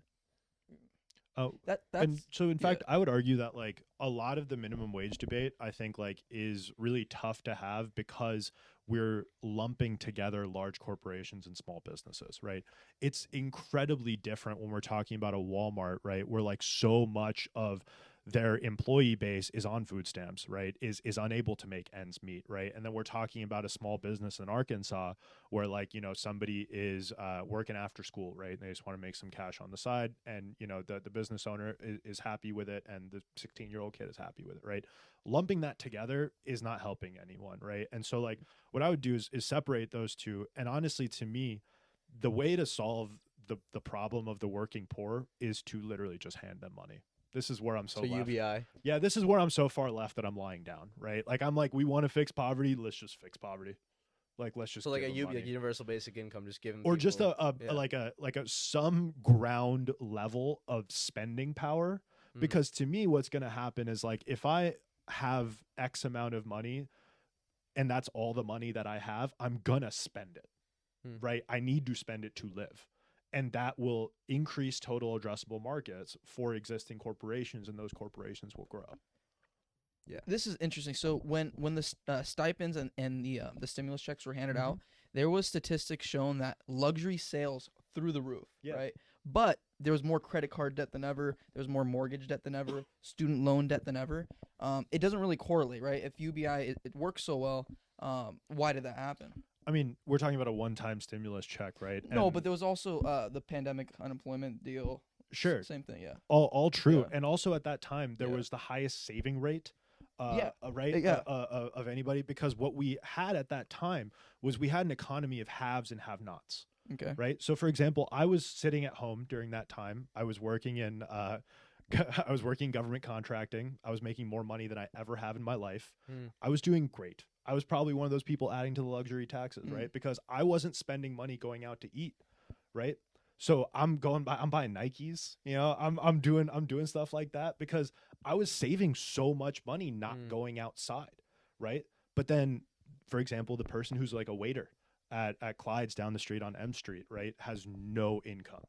Oh, That's and so in yeah. fact, I would argue that like a lot of the minimum wage debate, I think like is really tough to have because we're lumping together large corporations and small businesses, right? It's incredibly different when we're talking about a Walmart, right? Where like so much of their employee base is on food stamps, right? Is unable to make ends meet, right? And then we're talking about a small business in Arkansas where like, you know, somebody is working after school, right? And they just want to make some cash on the side, and you know, the business owner is happy with it, and the 16-year-old kid is happy with it, right? Lumping that together is not helping anyone, right? And so like what I would do is separate those two. And honestly, to me, the way to solve the problem of the working poor is to literally just hand them money. This is where I'm so left. UBI. Yeah, this is where I'm so far left that I'm lying down, right? Like I'm like, we want to fix poverty, let's just fix poverty. Like let's just So like give a them money. like universal basic income, just giving Or just people- like a some ground level of spending power. Mm. Because to me, what's going to happen is like if I have X amount of money and that's all the money that I have, I'm gonna spend it, right? I need to spend it to live. And that will increase total addressable markets for existing corporations, and those corporations will grow. Yeah. This is interesting. So when the stipends and the stimulus checks were handed out, there was statistics showing that luxury sales through the roof, Yeah. right? But there was more credit card debt than ever. There was more mortgage debt than ever. Student loan debt than ever. It doesn't really correlate, right? If UBI it works so well, why did that happen? I mean, we're talking about a one-time stimulus check, right? No, And but there was also the pandemic unemployment deal. sure, Same thing, yeah. all true. Yeah. And also at that time, there Yeah. was the highest saving rate, Yeah. right, Yeah. of anybody, because what we had at that time was we had an economy of haves and have-nots. Okay. Right. So, for example, I was sitting at home during that time. I was working in, I was working government contracting. I was making more money than I ever have in my life. I was doing great. I was probably one of those people adding to the luxury taxes, right? Because I wasn't spending money going out to eat, right? So I'm buying Nikes, you know, I'm doing stuff like that because I was saving so much money not going outside, right? But then, for example, the person who's like a waiter at Clyde's down the street on M Street, right, has no income,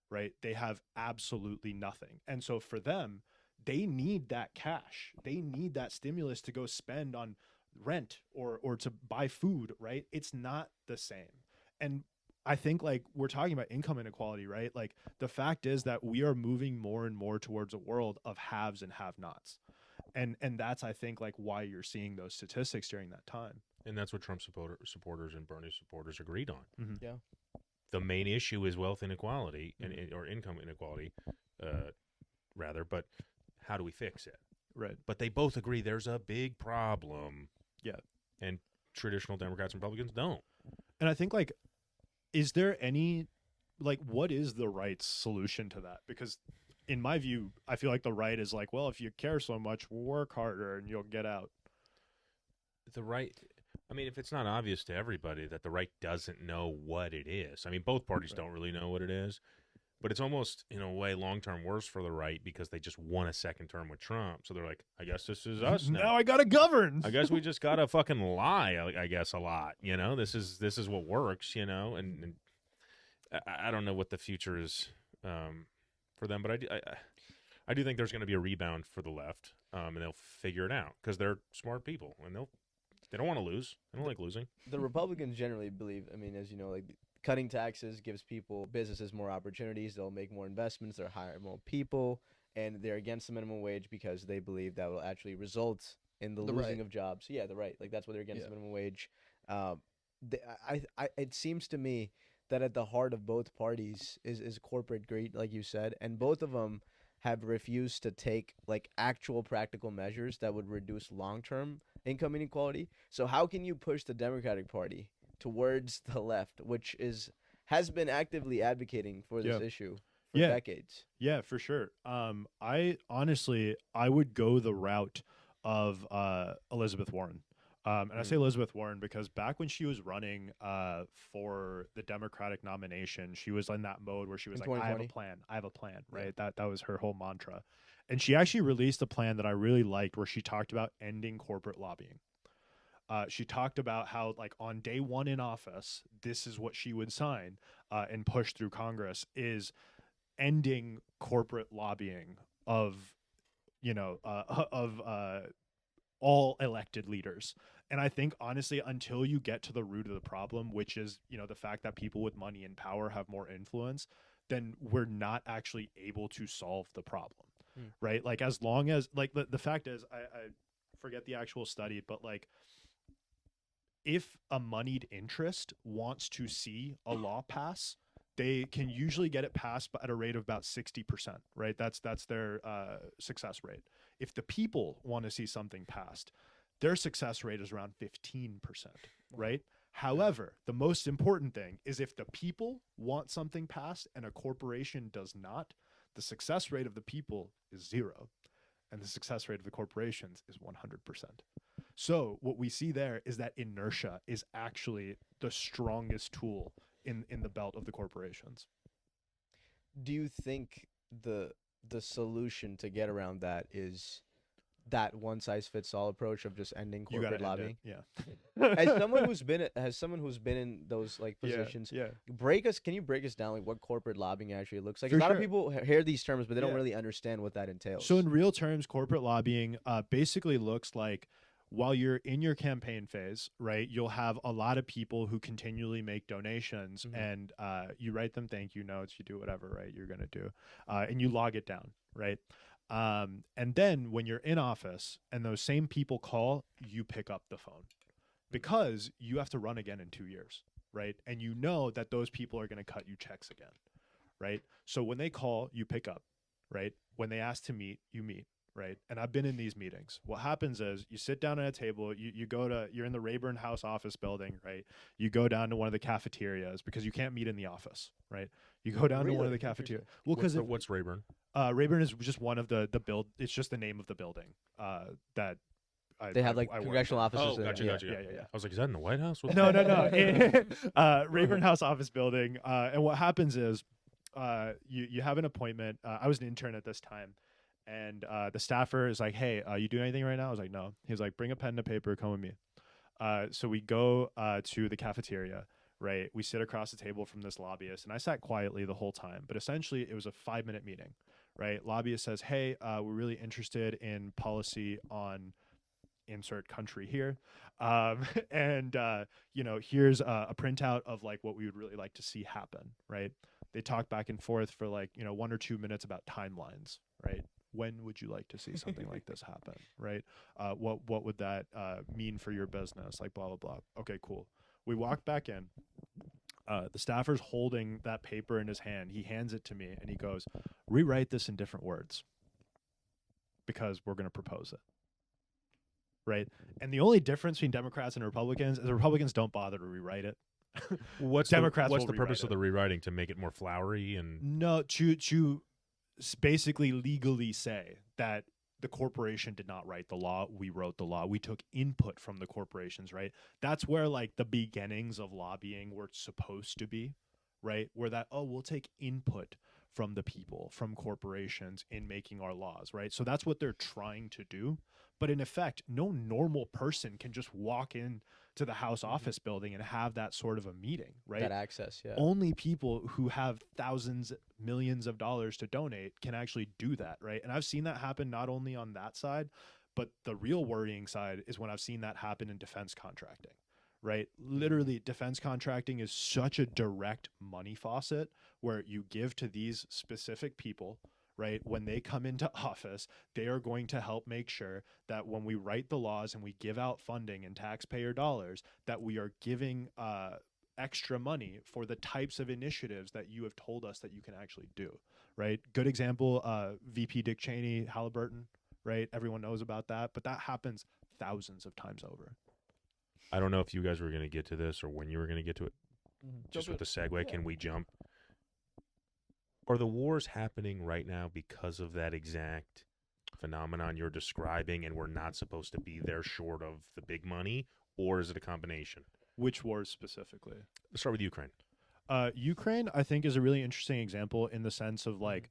right? They have absolutely nothing. And so for them, they need that cash. They need that stimulus to go spend on rent or to buy food, right? It's not the same. And I think like we're talking about income inequality, right? Like the fact is that we are moving more and more towards a world of haves and have-nots. And that's, I think, like why you're seeing those statistics during that time. And that's what Trump supporters and Bernie supporters agreed on. Mm-hmm. Yeah. The main issue is wealth inequality or income inequality, rather. But how do we fix it? Right. But they both agree there's a big problem. Yeah. And traditional Democrats and Republicans don't. And I think like, is there any, like, what is the right solution to that? Because in my view, I feel like the right is like, well, if you care so much, work harder and you'll get out. The right, I mean, if it's not obvious to everybody that the right doesn't know what it is, I mean, both parties don't really know what it is, but it's almost, in a way, long-term worse for the right because they just won a second term with Trump. So they're like, I guess this is us now. Now I got to govern. I guess we just got to fucking lie, I guess, a lot, you know? This is what works, you know? And I don't know what the future is for them, but I do think there's going to be a rebound for the left, and they'll figure it out because they're smart people, and they don't want to lose. They don't like losing. The Republicans generally believe, I mean, as you know, like cutting taxes gives businesses more opportunities. They'll make more investments. They'll hire more people, and they're against the minimum wage because they believe that will actually result in the losing of jobs. Yeah, the right. Like that's why they're against the minimum wage. It seems to me that at the heart of both parties is corporate greed, like you said, and both of them have refused to take like actual practical measures that would reduce long-term income inequality. So how can you push the Democratic Party towards the left, which has been actively advocating for this issue for decades? Yeah, for sure. I would go the route of Elizabeth Warren. And I say Elizabeth Warren because back when she was running for the Democratic nomination, she was in that mode where she was like, I have a plan, right? Yeah. That was her whole mantra. And she actually released a plan that I really liked where she talked about ending corporate lobbying. She talked about how, like, on day one in office, this is what she would sign and push through Congress is ending corporate lobbying of, all elected leaders. And I think, honestly, until you get to the root of the problem, which is, the fact that people with money and power have more influence, then we're not actually able to solve the problem, right? Like, as long as, like, the fact is, I forget the actual study, but, like, if a moneyed interest wants to see a law pass, they can usually get it passed at a rate of about 60%, right? That's their success rate. If the people want to see something passed, their success rate is around 15%, right? However, the most important thing is if the people want something passed and a corporation does not, the success rate of the people is 0, and the success rate of the corporations is 100%. So what we see there is that inertia is actually the strongest tool in the belt of the corporations. Do you think the solution to get around that is that one size fits all approach of just ending corporate lobbying? Yeah. As someone who's been in those like positions, Yeah. Can you break us down like what corporate lobbying actually looks like? For A lot of sure. people hear these terms, but they don't Yeah. really understand what that entails. So in real terms, corporate lobbying basically looks like, while you're in your campaign phase, right, you'll have a lot of people who continually make donations, and you write them thank you notes, you do whatever, right, you're going to do, and you log it down, right? And then when you're in office and those same people call, you pick up the phone because you have to run again in 2 years, right? And you know that those people are going to cut you checks again, right? So when they call, you pick up, right? When they ask to meet, you meet. Right. And I've been in these meetings. What happens is you sit down at a table, you're in the Rayburn House office building, right? You go down to one of the cafeterias because you can't meet in the office, right? You go down to one of the cafeterias. Well, because what's Rayburn? Rayburn is just one of the build. It's just the name of the building that they have like I work congressional at. offices. Oh, gotcha. Yeah. I was like, is that in the White House? No. Rayburn House office building. And what happens is you have an appointment. I was an intern at this time. And the staffer is like, hey, you doing anything right now? I was like, no. He was like, bring a pen and a paper, come with me. So we go to the cafeteria, right? We sit across the table from this lobbyist, and I sat quietly the whole time. But essentially, it was a 5-minute meeting, right? Lobbyist says, hey, we're really interested in policy on insert country here. And here's a printout of like what we would really like to see happen, right? They talk back and forth for like, 1 or 2 minutes about timelines, right? When would you like to see something like this happen, right? What would that mean for your business? Like blah, blah, blah. Okay, cool. We walk back in. The staffer's holding that paper in his hand. He hands it to me and he goes, rewrite this in different words because we're going to propose it. Right. And the only difference between Democrats and Republicans is the Republicans don't bother to rewrite it. What's Democrats what's will the purpose rewrite of the rewriting? To make it more flowery and No, to basically legally say that the corporation did not write the law, we wrote the law. We took input from the corporations, right? That's where like the beginnings of lobbying were supposed to be, right? Where that, we'll take input from the people, from corporations in making our laws, right? So that's what they're trying to do. But in effect, no normal person can just walk in to the House office building and have that sort of a meeting, right? That access, yeah. Only people who have thousands, millions of dollars to donate can actually do that, right? And I've seen that happen not only on that side, but the real worrying side is when I've seen that happen in defense contracting, right? Literally, defense contracting is such a direct money faucet where you give to these specific people, right? When they come into office, they are going to help make sure that when we write the laws and we give out funding and taxpayer dollars, that we are giving extra money for the types of initiatives that you have told us that you can actually do, right? Good example, VP Dick Cheney, Halliburton, right? Everyone knows about that, but that happens thousands of times over. I don't know if you guys were going to get to this or when you were going to get to it. Just with the segue, can we jump? Are the wars happening right now because of that exact phenomenon you're describing and we're not supposed to be there short of the big money, or is it a combination? Which wars specifically? Let's start with Ukraine. Ukraine, I think, is a really interesting example in the sense of like,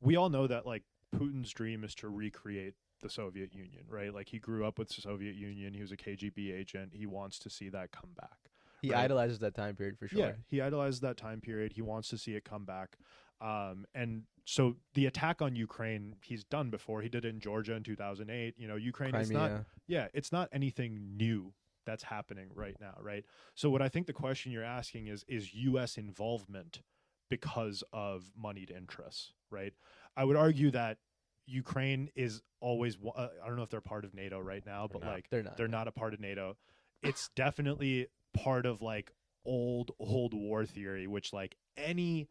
we all know that like Putin's dream is to recreate the Soviet Union, right? Like he grew up with the Soviet Union. He was a KGB agent. He wants to see that come back. He right? idolizes that time period for sure. Yeah, he idolizes that time period. He wants to see it come back. And so the attack on Ukraine, he's done before. He did it in Georgia in 2008. You know, Ukraine is not, it's not anything new that's happening right now, right? So what I think the question you're asking is U.S. involvement because of moneyed interests, right? I would argue that Ukraine is always, I don't know if they're part of NATO right now, but like they're not a part of NATO. It's definitely part of like old war theory, which like any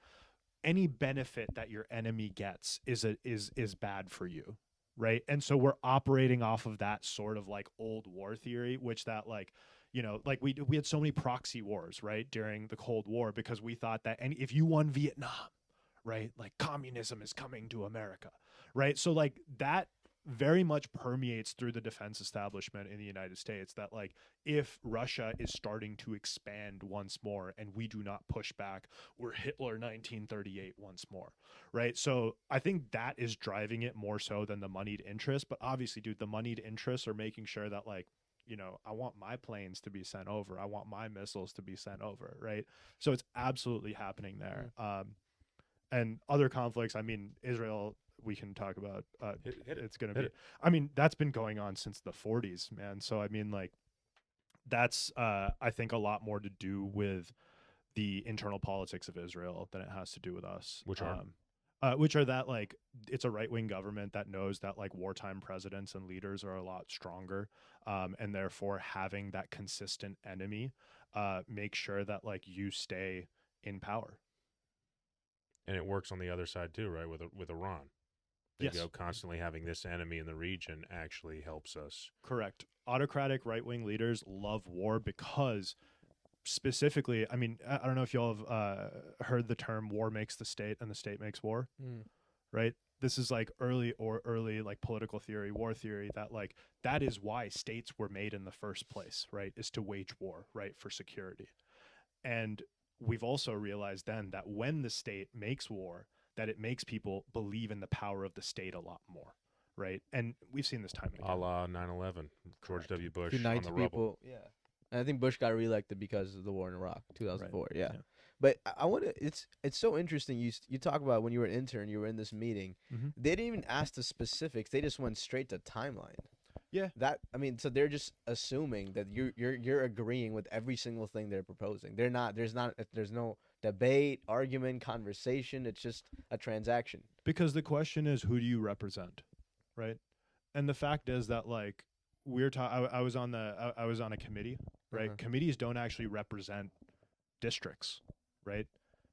benefit that your enemy gets is bad for you, right? And so we're operating off of that sort of like old war theory, which that like, you know, like we had so many proxy wars, right, during the Cold War, because we thought that if you won Vietnam, right, like communism is coming to America, right? So like that very much permeates through the defense establishment in the United States, that like if Russia is starting to expand once more and we do not push back, we're Hitler 1938 once more, right? So I think that is driving it more so than the moneyed interest. But obviously, dude, the moneyed interests are making sure that like, you know, I want my planes to be sent over, I want my missiles to be sent over, right? So it's absolutely happening there. And other conflicts, I mean, Israel, we can talk about. It's going to be. I mean, that's been going on since the 40s, man. So I mean, like, that's I think a lot more to do with the internal politics of Israel than it has to do with us. Which are that like it's a right-wing government that knows that like wartime presidents and leaders are a lot stronger, and therefore having that consistent enemy makes sure that like you stay in power. And it works on the other side too, right? With Iran. They go constantly having this enemy in the region actually helps us. Correct. Autocratic right-wing leaders love war because specifically, I mean, I don't know if y'all have heard the term war makes the state and the state makes war, right? This is like early like political theory, war theory, that like that is why states were made in the first place, right? Is to wage war, right? For security. And we've also realized then that when the state makes war, that it makes people believe in the power of the state a lot more, right? And we've seen this time and again. A la 9/11, George W. Bush on the rubble. Yeah. And I think Bush got reelected because of the war in Iraq, 2004. Right. Yeah. But I want to. It's so interesting. You talk about when you were an intern, you were in this meeting. They didn't even ask the specifics. They just went straight to timeline. Yeah. So they're just assuming that you're agreeing with every single thing they're proposing. They're not. There's no debate, argument, conversation. It's just a transaction. Because the question is, who do you represent, right? And the fact is that like I was on a committee, right? Committees don't actually represent districts, right?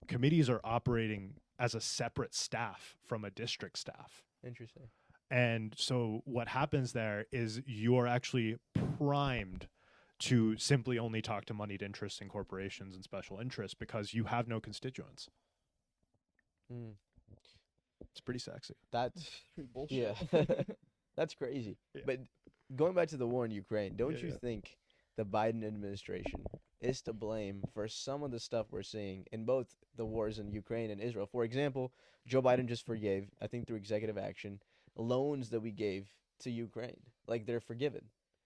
Committees are operating as a separate staff from a district staff. Interesting. And so what happens there is you're actually primed to simply only talk to moneyed interests and corporations and special interests because you have no constituents. It's pretty sexy. That's pretty bullshit. Yeah. That's crazy. Yeah. But going back to the war in Ukraine, don't you think the Biden administration is to blame for some of the stuff we're seeing in both the wars in Ukraine and Israel? For example, Joe Biden just forgave, I think through executive action, loans that we gave to Ukraine. Like, they're forgiven.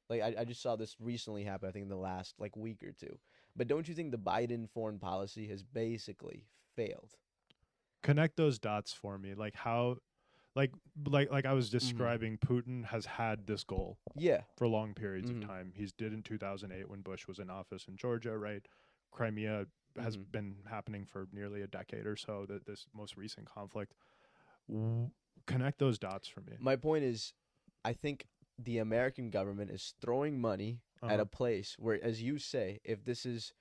Like, I just saw this recently happen, I think in the last like week or two. But don't you think the Biden foreign policy has basically failed? Connect those dots for me. Like how, like I was describing, Putin has had this goal for long periods of time. He did in 2008 when Bush was in office in Georgia, right? Crimea has been happening for nearly a decade or so, this most recent conflict. Connect those dots for me. My point is, I think the American government is throwing money at a place where, as you say, if this is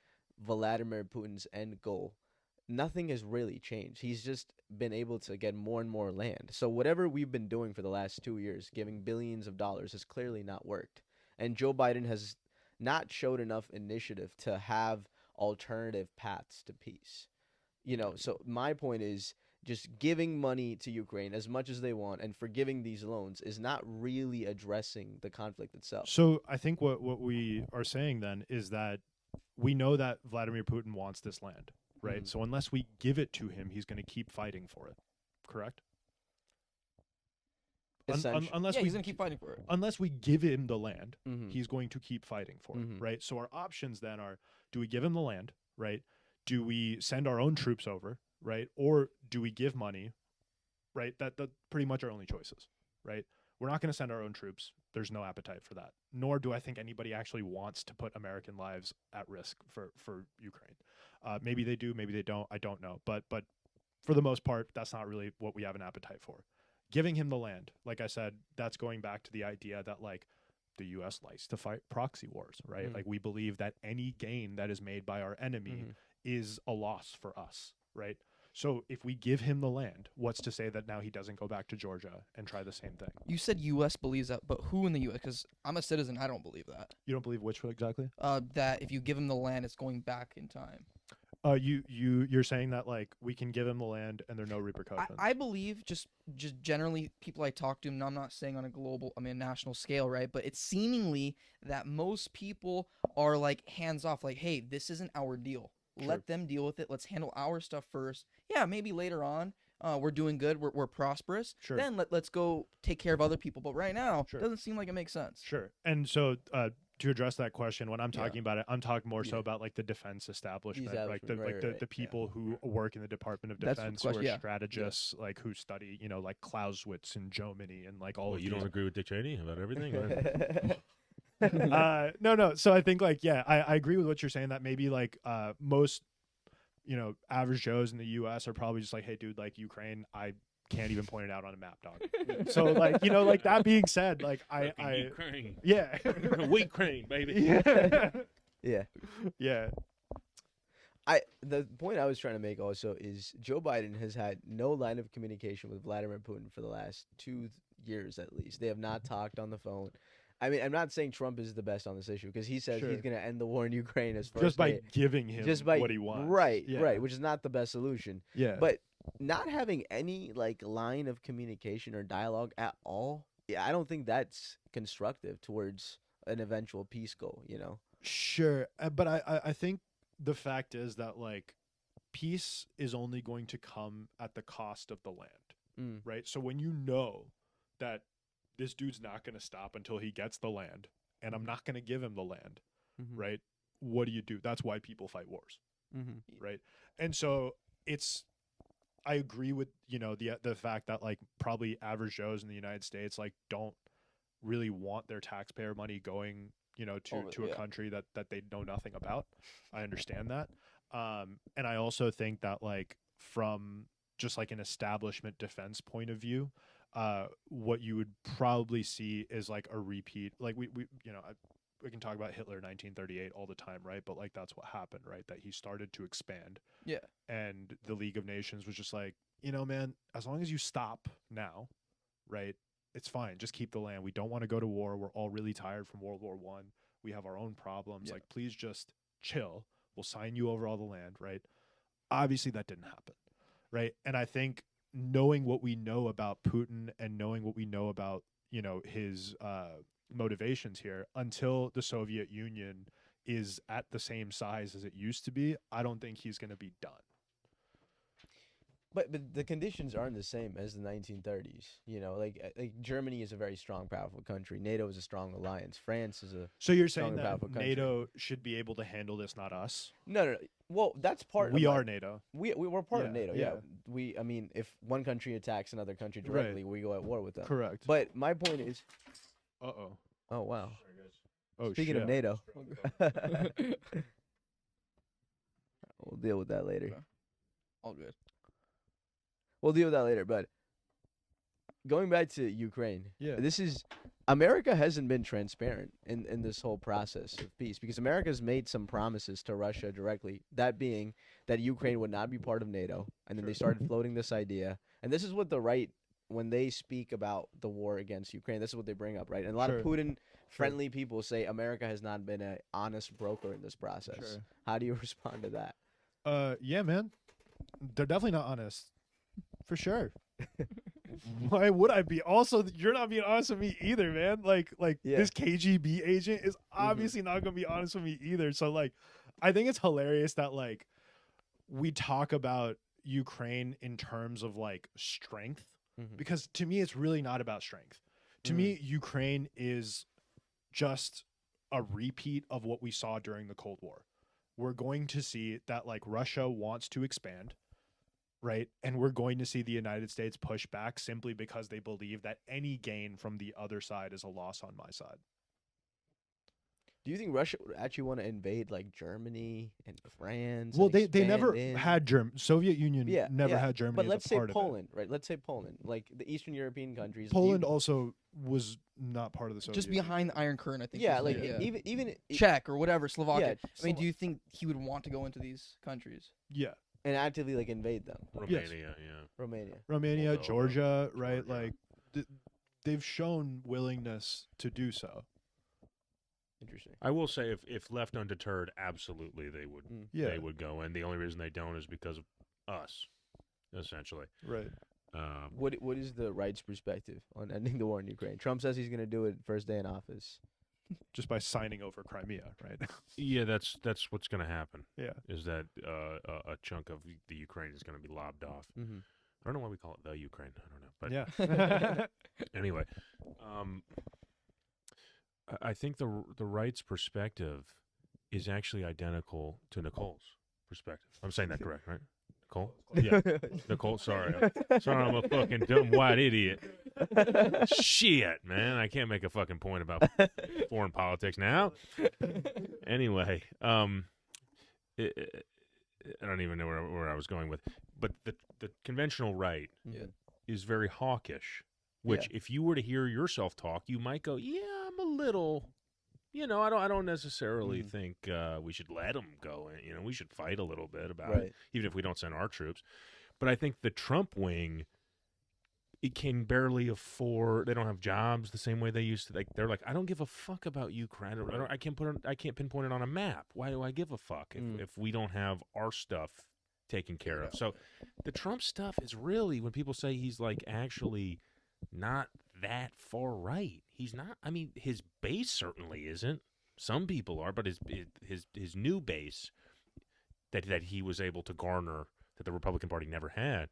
Vladimir Putin's end goal, nothing has really changed. He's just been able to get more and more land. So whatever we've been doing for the last 2 years, giving billions of dollars, has clearly not worked. And Joe Biden has not showed enough initiative to have alternative paths to peace. You know, so my point is, just giving money to Ukraine as much as they want and forgiving these loans is not really addressing the conflict itself. So I think what we are saying then is that we know that Vladimir Putin wants this land, right? So unless we give it to him, he's going to keep fighting for it, correct? unless Yeah, we he's gonna keep fighting for it. unless we give him the land, Mhm. he's going to keep fighting for Mhm. it, right? So our options then are: do we give him the land, right? Do we send our own troops over, right? Or do we give money, right? That pretty much our only choices, right? We're not going to send our own troops. There's no appetite for that. Nor do I think anybody actually wants to put American lives at risk for Ukraine. Maybe they do, maybe they don't. I don't know. But for the most part, that's not really what we have an appetite for. Giving him the land, like I said, that's going back to the idea that like the U.S. likes to fight proxy wars, right? Mhm. Like we believe that any gain that is made by our enemy Mhm. is a loss for us, right? So if we give him the land, what's to say that now he doesn't go back to Georgia and try the same thing? You said U.S. believes that, but who in the U.S.? Because I'm a citizen, I don't believe that. You don't believe which one exactly? That if you give him the land, it's going back in time. You're saying that like we can give him the land and there are no repercussions. I believe just generally people I talk to, and I'm not saying on a global, I mean national scale, right? But it's seemingly that most people are like hands off, like, hey, this isn't our deal. Sure. Let them deal with it. Let's handle our stuff first. Yeah, maybe later on, we're doing good. We're prosperous. Sure. Then let's go take care of other people. But right now, Sure. it doesn't seem like it makes sense. Sure. And so to address that question, when I'm Yeah. talking about it, I'm talking more so Yeah. about like the defense establishment, like the Establishment, right, the people who work in the Department of That's the Defense, who are question, yeah. strategists, like who study, you know, like Clausewitz and Germany and like all Well, of you these. don't agree with Dick Cheney about everything? No. So I think like, yeah, I agree with what you're saying that maybe like most, you know, average Joes in the US are probably just like, hey dude, like Ukraine, I can't even point it out on a map, dog. So like, you know, like that being said, like I Ukraine. yeah. Wheat crane, baby. yeah. Yeah. Yeah. The point I was trying to make also is Joe Biden has had no line of communication with Vladimir Putin for the last 2 years at least. They have not talked on the phone. I mean, I'm not saying Trump is the best on this issue because he says Sure. he's going to end the war in Ukraine as first Just by day. giving him Just by what he wants. Right, Yeah. right, which is not the best solution. Yeah. But not having any like line of communication or dialogue at all, yeah, I don't think that's constructive towards an eventual peace goal, you know. Sure. But I think the fact is that like peace is only going to come at the cost of the land, right? So when you know that this dude's not going to stop until he gets the land, and I'm not going to give him the land, right? What do? That's why people fight wars, right? And so I agree with, you know, the fact that like probably average Joes in the United States like don't really want their taxpayer money going, you know, to a country that they know nothing about. I understand that. And I also think that like from just like an establishment defense point of view, what you would probably see is like a repeat. Like we you know, we can talk about Hitler 1938 all the time, right? But like that's what happened, right? That he started to expand. Yeah. And the League of Nations was just like, you know, man, as long as you stop now, right? It's fine. Just keep the land. We don't want to go to war. We're all really tired from World War I. We have our own problems. Yeah. Like, please just chill. We'll sign you over all the land, right? Obviously, that didn't happen, right? And I think knowing what we know about Putin and knowing what we know about, you know, his motivations here, until the Soviet Union is at the same size as it used to be, I don't think he's going to be done. But the conditions aren't the same as the 1930s. You know, like Germany is a very strong, powerful country. NATO is a strong alliance. France is a So you're strong saying and that powerful country. NATO should be able to handle this, not us? No. Well, that's part. We of are like, NATO. we're part of Yeah, NATO. yeah. I mean, if one country attacks another country Right. directly, we go at war with them. Correct. But my point is, Uh-oh. oh wow. Oh, Speaking shit. of NATO, we'll deal with that later. All good. We'll deal with that later. But going back to Ukraine, Yeah. this is America hasn't been transparent in this whole process of peace because America's made some promises to Russia directly. That being that Ukraine would not be part of NATO, and then they started floating this idea. And this is what the right, when they speak about the war against Ukraine, this is what they bring up, right? And a lot of Putin-friendly people say America has not been an honest broker in this process. Sure. How do you respond to that? Yeah, man. They're definitely not honest. For sure. Why would I be? Also, you're not being honest with me either, man. Like Yeah. this KGB agent is obviously not gonna be honest with me either. So like, I think it's hilarious that like we talk about Ukraine in terms of like strength, because to me, it's really not about strength. To me, Ukraine is just a repeat of what we saw during the Cold War. We're going to see that like Russia wants to expand, right? And we're going to see the United States push back simply because they believe that any gain from the other side is a loss on my side. Do you think Russia would actually want to invade like Germany and France? Well, and they never expand in? had Soviet Union never had Germany But as let's a say part of Poland, right? Let's say Poland, like the Eastern European countries. it. Poland also was not part of the Soviet Just Union. behind the Iron Curtain, I think. Yeah, is like the- even Czech or whatever, Slovakia. Yeah, I mean, do you think he would want to go into these countries? Yeah. and actively like invade them. Romania, Romania. Romania, Moldova, Georgia, right? Georgia. Like they've shown willingness to do so. Interesting. I will say, if left undeterred, absolutely they would. Yeah. They would go, and the only reason they don't is because of us, essentially. Right. What is the right's perspective on ending the war in Ukraine? Trump says he's going to do it first day in office. Just by signing over Crimea, right? Yeah, that's what's going to happen. Yeah. Is that a chunk of the Ukraine is going to be lobbed off? Mm-hmm. I don't know why we call it the Ukraine. I don't know, but Yeah. anyway, I think the right's perspective is actually identical to Nicole's perspective. I'm saying that correct, right? Nicole? Yeah, Nicole. Sorry, I'm a fucking dumb white idiot. Shit, man, I can't make a fucking point about foreign politics now. Anyway, I don't even know where I was going with, but the conventional right Yeah. is very hawkish. Which, if you were to hear yourself talk, you might go, "Yeah, I'm a little." I don't necessarily think we should let them go. We should fight a little bit about it, even if we don't send our troops. But I think the Trump wing, it can barely afford. They don't have jobs the same way they used to. They're like, I don't give a fuck about Ukraine. I can't pinpoint it on a map. Why do I give a fuck if we don't have our stuff taken care of? So the Trump stuff is really, when people say he's like actually not that far right. He's not. I mean, his base certainly isn't. Some people are, but his new base that he was able to garner, that the Republican Party never had,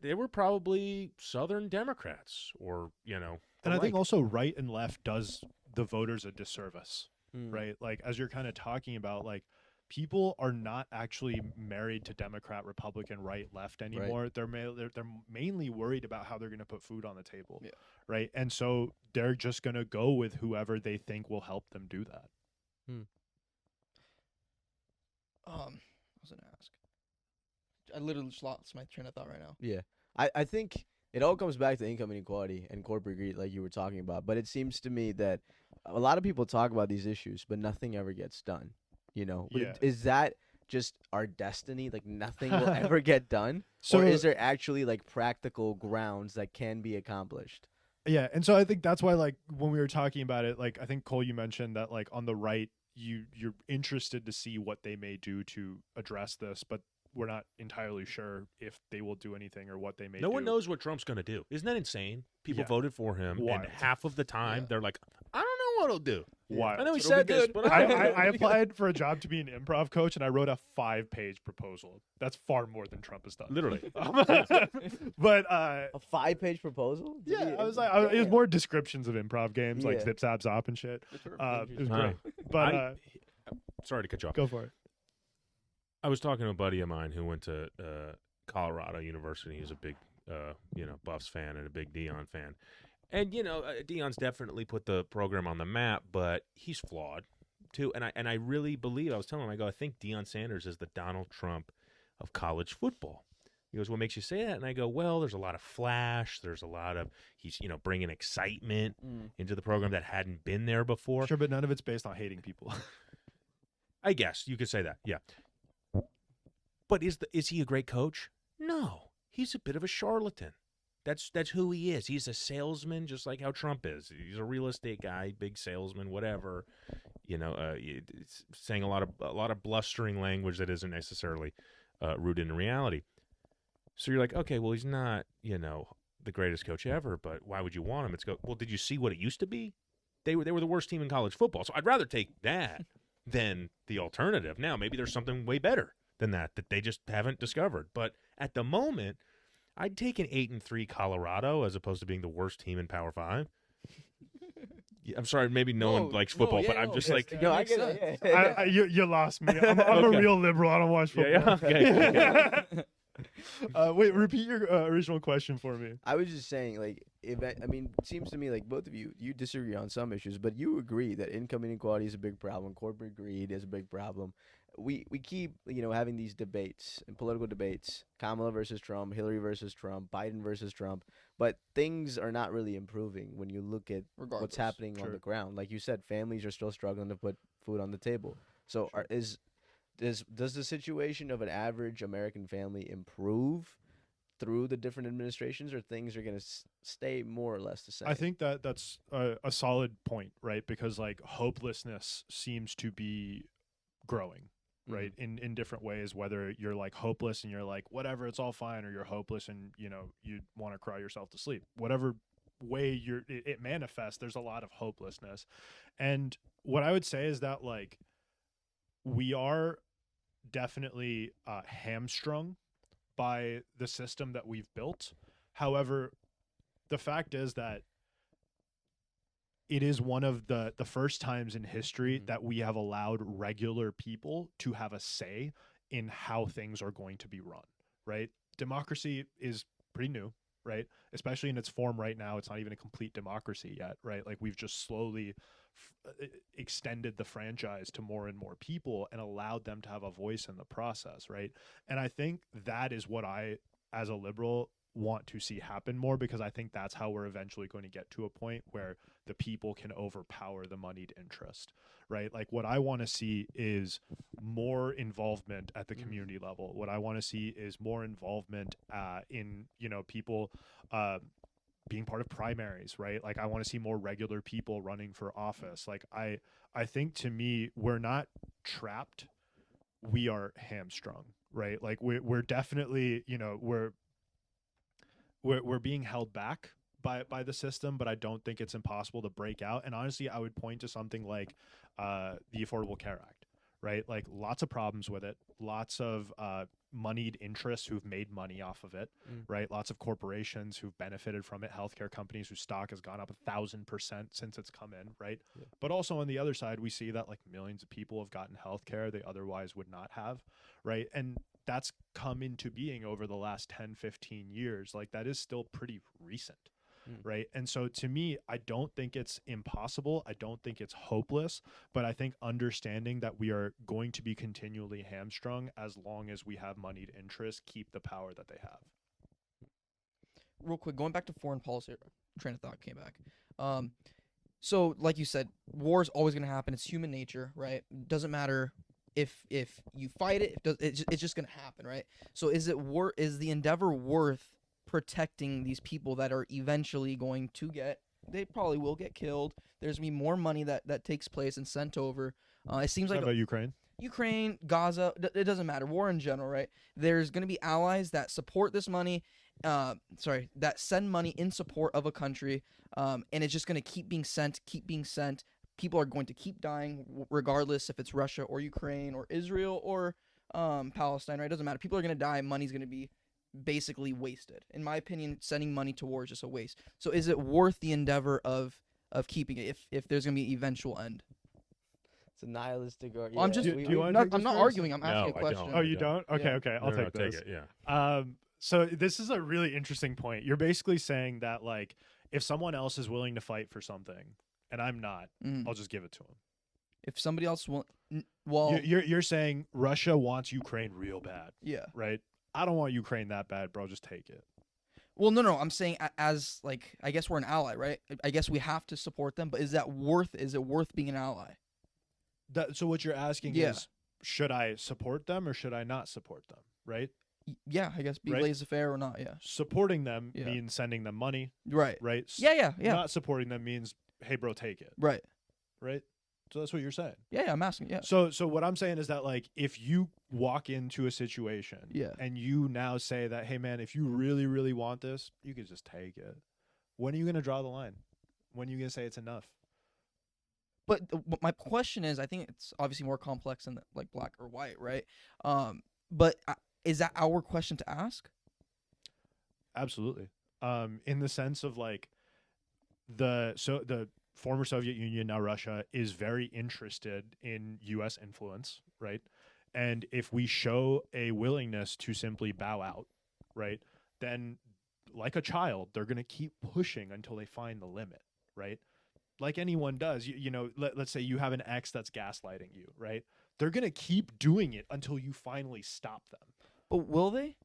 they were probably Southern Democrats, or And I think also right and left does the voters a disservice, right? Like, as you're kind of talking about, like, people are not actually married to Democrat, Republican, right, left anymore. Right. They're mainly worried about how they're going to put food on the table, right? And so they're just going to go with whoever they think will help them do that. I was going to ask. I literally just lost my train of thought right now. Yeah. I think it all comes back to income inequality and corporate greed, like you were talking about. But it seems to me that a lot of people talk about these issues, but nothing ever gets done. Is that just our destiny? Like nothing will ever get done? Or is there actually like practical grounds that can be accomplished? Yeah, and so I think that's why, like, when we were talking about it, like, I think, Cole, you mentioned that, like, on the right, you're interested to see what they may do to address this, but we're not entirely sure if they will do anything or what they may do. No one knows what Trump's going to do. Isn't that insane? People voted for him, and half of the time they're like, I don't know what he'll do. Why? I know he said this, but I applied for a job to be an improv coach, and I wrote a 5-page proposal. That's far more than Trump has done. Literally. But a 5-page proposal? Yeah, I was like, it was more descriptions of improv games, like Zip Zap Zop and shit. It was great. But sorry to cut you off. Go for it. I was talking to a buddy of mine who went to Colorado University. He's a big, Buffs fan and a big Deion fan. And, Deion's definitely put the program on the map, but he's flawed, too. And I really believe, I was telling him, I think Deion Sanders is the Donald Trump of college football. He goes, what makes you say that? And I go, well, there's a lot of flash. There's a lot of, he's, bringing excitement into the program that hadn't been there before. Sure, but none of it's based on hating people. I guess you could say that, yeah. But is he a great coach? No. He's a bit of a charlatan. That's who he is. He's a salesman, just like how Trump is. He's a real estate guy, big salesman, whatever. Saying a lot of blustering language that isn't necessarily rooted in reality. So you're like, okay, well, he's not, the greatest coach ever, but why would you want him? Well, did you see what it used to be? They were the worst team in college football. So I'd rather take that than the alternative. Now, maybe there's something way better than that they just haven't discovered. But at the moment, I'd take an 8-3 Colorado as opposed to being the worst team in Power 5. Yeah, I'm sorry, maybe no one likes football, but I'm just like, no, I get it. Yeah. You lost me. I'm Okay. a real liberal. I don't watch football. yeah, okay. Wait, repeat your original question for me. I was just saying, like, I mean, it seems to me like both of you disagree on some issues, but you agree that income inequality is a big problem, corporate greed is a big problem. We keep having these debates and political debates: Kamala versus Trump, Hillary versus Trump, Biden versus Trump. But things are not really improving when you look at what's happening on the ground. Like you said, families are still struggling to put food on the table. So does the situation of an average American family improve through the different administrations, or things are going to stay more or less the same? I think that's a solid point, right? Because like hopelessness seems to be growing, right? In different ways, whether you're like hopeless and you're like, whatever, it's all fine, or you're hopeless and you want to cry yourself to sleep. Whatever way it manifests, there's a lot of hopelessness. And what I would say is that like we are definitely hamstrung by the system that we've built. However, the fact is that it is one of the first times in history that we have allowed regular people to have a say in how things are going to be run, right? Democracy is pretty new, right? Especially in its form right now. It's not even a complete democracy yet, right? Like we've just slowly extended the franchise to more and more people and allowed them to have a voice in the process, right? And I think that is what I, as a liberal, want to see happen more, because I think that's how we're eventually going to get to a point where the people can overpower the moneyed interest, right? Like what I want to see is more involvement at the community level. What I want to see is more involvement in people being part of primaries, right? Like I want to see more regular people running for office. Like I think, to me, we're not trapped, we are hamstrung, right? Like we're definitely, we're being held back by the system, but I don't think it's impossible to break out. And honestly, I would point to something like the Affordable Care Act, right? Like lots of problems with it, lots of moneyed interests who've made money off of it, right? Lots of corporations who've benefited from it, healthcare companies whose stock has gone up 1,000% since it's come in, right? Yeah. But also on the other side, we see that like millions of people have gotten healthcare they otherwise would not have, right? And that's come into being over the last 10, 15 years. Like that is still pretty recent. Right. And so to me, I don't think it's impossible. I don't think it's hopeless, but I think understanding that we are going to be continually hamstrung as long as we have moneyed interests keep the power that they have. Real quick, going back to foreign policy, train of thought came back. So like you said, war is always going to happen. It's human nature, right? Doesn't matter if you fight it, it's just going to happen, right? So is the endeavor worth protecting these people that are eventually going to they probably will get killed? There's going to be more money that takes place and sent over. It seems like about Ukraine, Gaza, it doesn't matter. War in general, right? There's going to be allies that support this money, that send money in support of a country, and it's just going to keep being sent. People are going to keep dying regardless if it's Russia or Ukraine or Israel or Palestine, right? It doesn't matter. People are going to die. Money's going to be basically wasted. In my opinion, sending money to war is just a waste. So is it worth the endeavor of keeping it if there's going to be an eventual end? It's a nihilistic argument. Well, I'm just I'm not arguing. I'm asking a question. Oh, you don't? Okay, I'll take this. Take it, yeah. So this is a really interesting point. You're basically saying that like if someone else is willing to fight for something and I'm not, I'll just give it to them. If somebody else you're saying Russia wants Ukraine real bad. Yeah. Right? I don't want Ukraine that bad, bro. Just take it. Well, no. I'm saying as like I guess we're an ally, right? I guess we have to support them, but is it worth being an ally? So what you're asking is, should I support them or should I not support them? Right? Yeah, I guess be laissez-faire or not. Yeah. Supporting them means sending them money. Right. Right. Yeah. Not supporting them means, hey, bro, take it. Right. Right. So that's what you're saying. Yeah, I'm asking. Yeah. So what I'm saying is that like if you walk into a situation, and you now say that, hey man, if you really really want this, you can just take it. When are you going to draw the line? When are you going to say it's enough? But my question is, I think it's obviously more complex than like black or white, right? But is that our question to ask? Absolutely. In the sense of like the former Soviet Union, now Russia, is very interested in U.S. influence, right? And if we show a willingness to simply bow out, right, then like a child, they're going to keep pushing until they find the limit, right? Like anyone does. You know, let's say you have an ex that's gaslighting you, right? They're going to keep doing it until you finally stop them. But will they?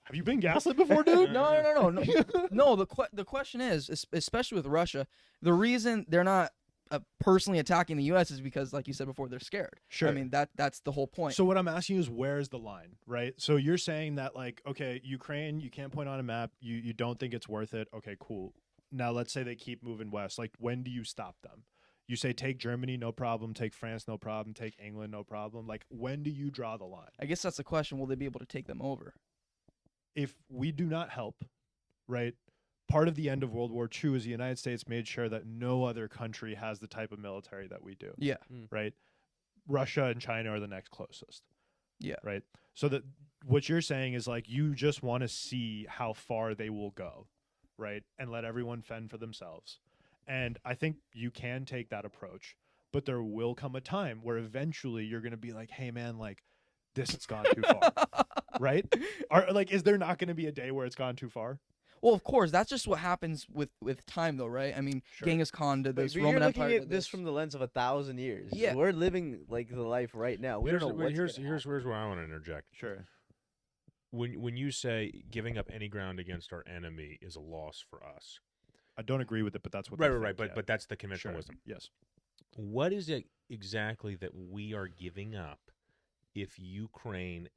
Have you been gaslit before, dude? No. No, the question is, especially with Russia, the reason they're not personally attacking the U.S. is because, like you said before, they're scared. Sure. I mean, that's the whole point. So what I'm asking you is, where's the line, right? So you're saying that, like, okay, Ukraine, you can't point on a map. You don't think it's worth it. Okay, cool. Now let's say they keep moving west. Like, when do you stop them? You say take Germany, no problem. Take France, no problem. Take England, no problem. Like, when do you draw the line? I guess that's the question. Will they be able to take them over? If we do not help, right? Part of the end of World War II is the United States made sure that no other country has the type of military that we do. Yeah. Right? Russia and China are the next closest. Yeah. Right? So that what you're saying is like you just want to see how far they will go, right? And let everyone fend for themselves. And I think you can take that approach, but there will come a time where eventually you're going to be like, "Hey man, like this has gone too far." Right? Is there not going to be a day where it's gone too far? Well, of course, that's just what happens with time, though, right? I mean, Sure. Genghis Khan did this. But Roman you're Empire looking did at this from the lens of 1,000 years. Yeah. We're living like the life right now. We don't know what's here's gonna where I want to interject. Sure. When you say giving up any ground against our enemy is a loss for us, I don't agree with it, but that's what right, they right, right. think, But that's the conventional Sure. wisdom. Yes. What is it exactly that we are giving up if Ukraine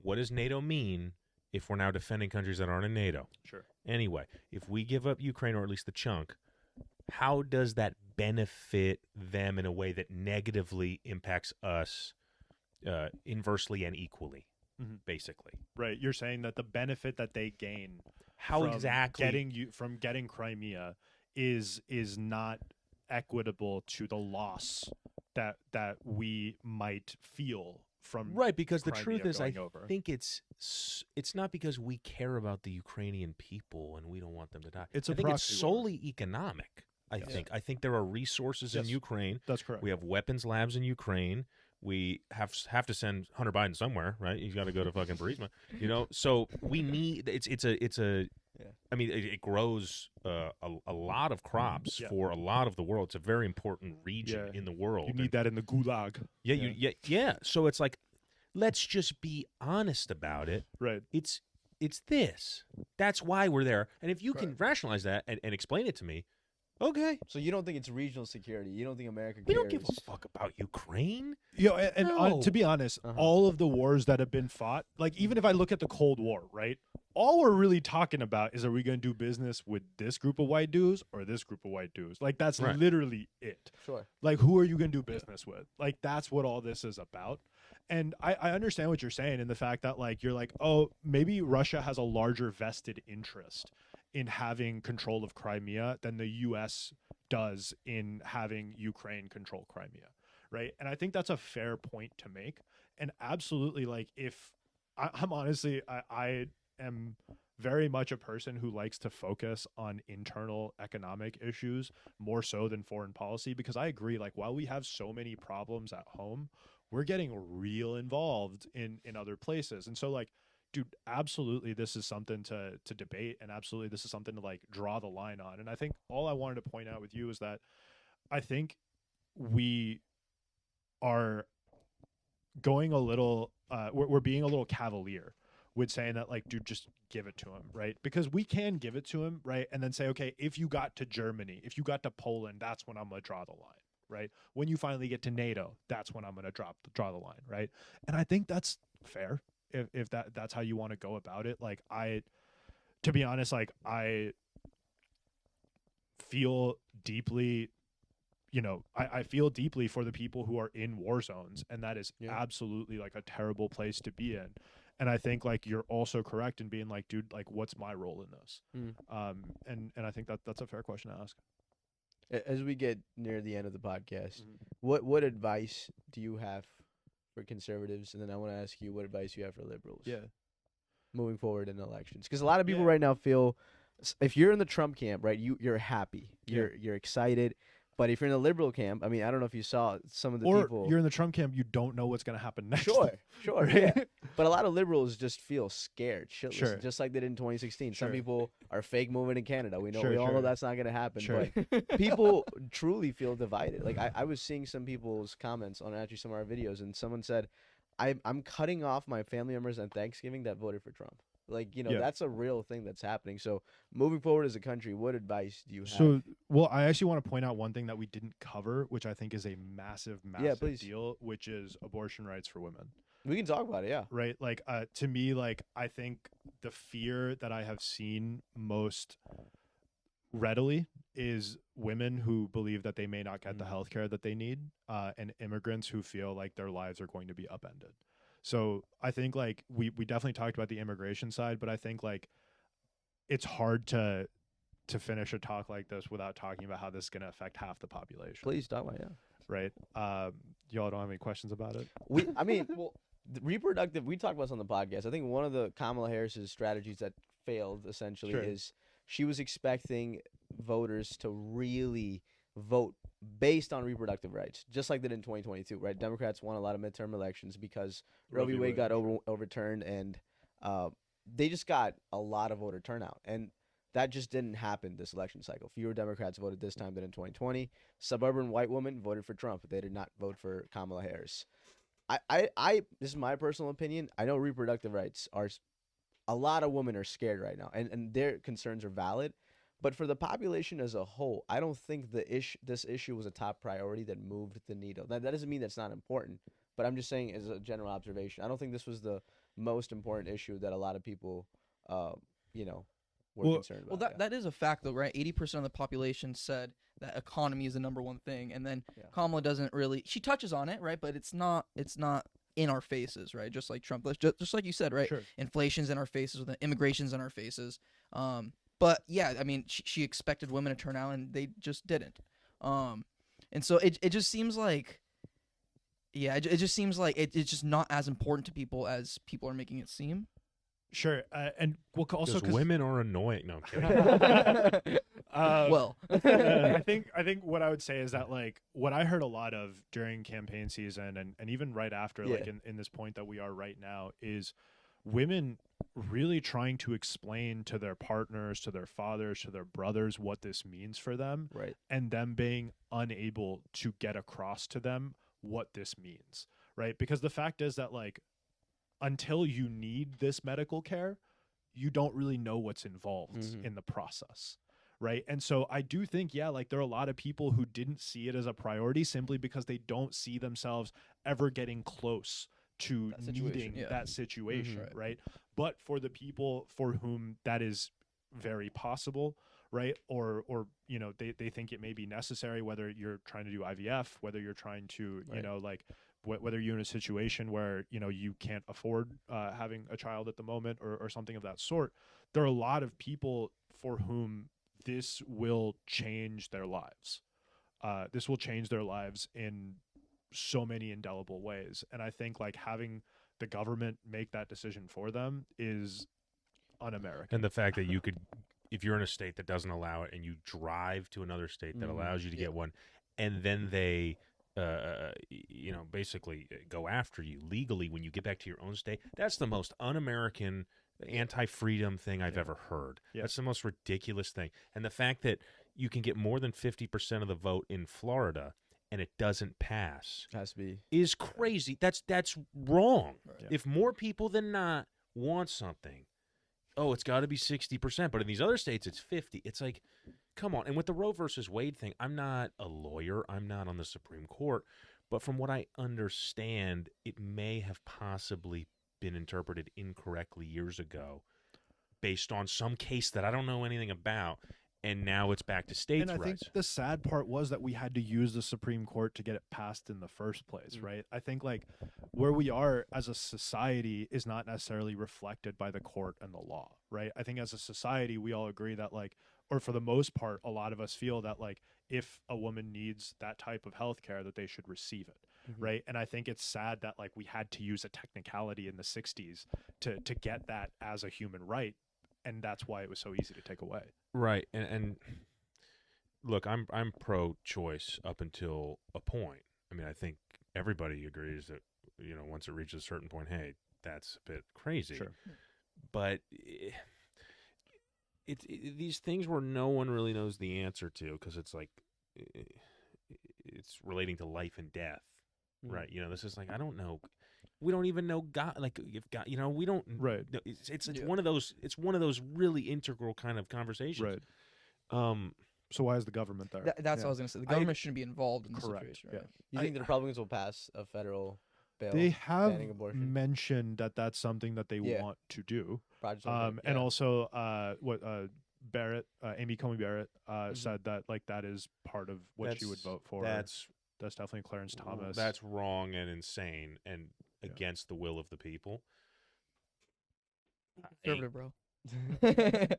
what does NATO mean if we're now defending countries that aren't in NATO? Sure. Anyway, if we give up Ukraine, or at least the chunk, how does that benefit them in a way that negatively impacts us inversely and equally, basically? Right. You're saying that the benefit that they gain How from exactly getting Crimea is not equitable to the loss that we might feel from right? Because the Crimea truth is, I going over. think it's not because we care about the Ukrainian people and we don't want them to die. It's a I think it's proxy war. solely economic. I think there are resources in Yes. Ukraine. That's correct. We have weapons labs in Ukraine. We have to send Hunter Biden somewhere, right? He's got to go to fucking Burisma, So we need it's a. Yeah. I mean, it grows a lot of crops Yeah. for a lot of the world. It's a very important region Yeah. in the world. You need that in the gulag. Yeah. So it's like, let's just be honest about it. Right. It's this. That's why we're there. And if you can rationalize that and explain it to me, okay. So you don't think it's regional security? You don't think America cares? We don't give a fuck about Ukraine. And to be honest, all of the wars that have been fought, like even if I look at the Cold War, right? All we're really talking about is, are we going to do business with this group of white dudes or this group of white dudes? Like that's Right. literally it. Sure. Like who are you going to do business with? Like that's what all this is about. And I understand what you're saying in the fact that like you're like, oh, maybe Russia has a larger vested interest in having control of Crimea than the U.S. does in having Ukraine control Crimea, right? And I think that's a fair point to make. And absolutely, like if I'm honestly, I am very much a person who likes to focus on internal economic issues more so than foreign policy, because I agree, like while we have so many problems at home, we're getting real involved in other places. And so like, dude, absolutely this is something to debate, and absolutely this is something to like draw the line on. And I think all I wanted to point out with you is that I think we are going a little we're being a little cavalier with saying that like, dude, just give it to him, right? Because we can give it to him, right? And then say, okay, if you got to Germany, if you got to Poland, that's when I'm gonna draw the line, right? When you finally get to NATO, that's when I'm gonna draw the line, right? And I think that's fair if that's how you want to go about it. Like to be honest, like I feel deeply, I feel deeply for the people who are in war zones, and that is absolutely like a terrible place to be in. And I think like you're also correct in being like, dude, like what's my role in this? And I think that's a fair question to ask. As we get near the end of the podcast, what advice do you have for conservatives? And then I want to ask you what advice you have for liberals. Yeah. moving forward in elections? Because a lot of people Yeah. right now feel if you're in the Trump camp, right, you're happy, Yeah. you're excited. But if you're in the liberal camp, I mean, I don't know if you saw some of the Or people. you're in the Trump camp, you don't know what's going to happen next. Sure, sure, Right? yeah. But a lot of liberals just feel scared, shitless, Sure. just like they did in 2016. Sure. Some people are fake moving in Canada. We Sure, all know sure. that's not going to happen. Sure. But people truly feel divided. Like I was seeing some people's comments on actually some of our videos, and someone said, I'm cutting off my family members on Thanksgiving that voted for Trump. Like, Yeah. that's a real thing that's happening. So moving forward as a country, what advice do you have? So, well, I actually want to point out one thing that we didn't cover, which I think is a massive, massive please. deal, which is abortion rights for women. We can talk about it, yeah. Right? Like, to me, like, I think the fear that I have seen most readily is women who believe that they may not get the health care that they need, and immigrants who feel like their lives are going to be upended. So I think like we definitely talked about the immigration side, but I think like it's hard to finish a talk like this without talking about how this is going to affect half the population. Please talk about it, yeah. Right? Y'all don't have any questions about it? I mean, well, the reproductive. We talked about this on the podcast. I think one of the Kamala Harris's strategies that failed essentially Sure. is she was expecting voters to really vote based on reproductive rights, just like they did in 2022. Right? Democrats won a lot of midterm elections because Roe v. Wade got overturned, and they just got a lot of voter turnout, and that just didn't happen this election cycle. Fewer Democrats voted this time than in 2020. Suburban white women voted for Trump. They did not vote for Kamala Harris. This is my personal opinion. I know reproductive rights are, a lot of women are scared right now, and their concerns are valid. But for the population as a whole, I don't think this issue was a top priority that moved the needle. That doesn't mean that's not important, but I'm just saying as a general observation, I don't think this was the most important issue that a lot of people, were concerned about. Well, that is a fact, though, right? 80% of the population said that economy is the number one thing, and then Kamala doesn't really. She touches on it, right? But it's not in our faces, right? Just like Trump, just like you said, right? Sure. Inflation's in our faces, with immigration's in our faces. But yeah, I mean, she expected women to turn out, and they just didn't. And so it just seems like, it just seems like it's just not as important to people as people are making it seem. Sure, and we'll also because women are annoying. No, I'm kidding. Well, I think what I would say is that like what I heard a lot of during campaign season and even right after, like in this point that we are right now, is women really trying to explain to their partners, to their fathers, to their brothers what this means for them, right, and them being unable to get across to them what this means, right? Because the fact is that like until you need this medical care, you don't really know what's involved in the process, right? And so I do think, like there are a lot of people who didn't see it as a priority simply because they don't see themselves ever getting close to needing that situation, right? But for the people for whom that is very possible, right? Or they think it may be necessary, whether you're trying to do IVF, whether you're trying to, whether you're in a situation where, you can't afford having a child at the moment or something of that sort, there are a lot of people for whom this will change their lives. This will change their lives in so many indelible ways. And I think like having the government make that decision for them is un-American. And the fact that you could, if you're in a state that doesn't allow it and you drive to another state that allows you to get one, and then they basically go after you legally when you get back to your own state, that's the most un-American, anti-freedom thing I've ever heard. That's the most ridiculous thing. And the fact that you can get more than 50% of the vote in Florida and it doesn't pass has to be is crazy. That's wrong. Right. If more people than not want something, it's got to be 60%. But in these other states, it's 50. It's like, come on. And with the Roe versus Wade thing, I'm not a lawyer. I'm not on the Supreme Court. But from what I understand, it may have possibly been interpreted incorrectly years ago based on some case that I don't know anything about. And now it's back to states' rights. And I think the sad part was that we had to use the Supreme Court to get it passed in the first place, right? I think like where we are as a society is not necessarily reflected by the court and the law, right? I think as a society, we all agree that like, or for the most part, a lot of us feel that like if a woman needs that type of health care, that they should receive it, right? And I think it's sad that like we had to use a technicality in the 60s to get that as a human right, and that's why it was so easy to take away. Right. And look, I'm pro-choice up until a point. I mean, I think everybody agrees that, you know, once it reaches a certain point, hey, that's a bit crazy. Sure. But these things where no one really knows the answer to, because it's like it's relating to life and death, right? You know, this is like, I don't know. We don't even know God. Like, if God, you know, we don't. Right. It's one of those. It's one of those really integral kind of conversations. Right. So why is the government there? That's what I was gonna say. The government shouldn't be involved in the Correct, situation. yeah. Right? You think the Republicans will pass a federal bill They have banning abortion? mentioned that that's something that they Yeah. want to do. Project Sunshine, And yeah. also, Barrett, Amy Coney Barrett, said that like that is part of what she would vote for. That's definitely Clarence Thomas. That's wrong and insane and against the will of the people. Conservative, bro.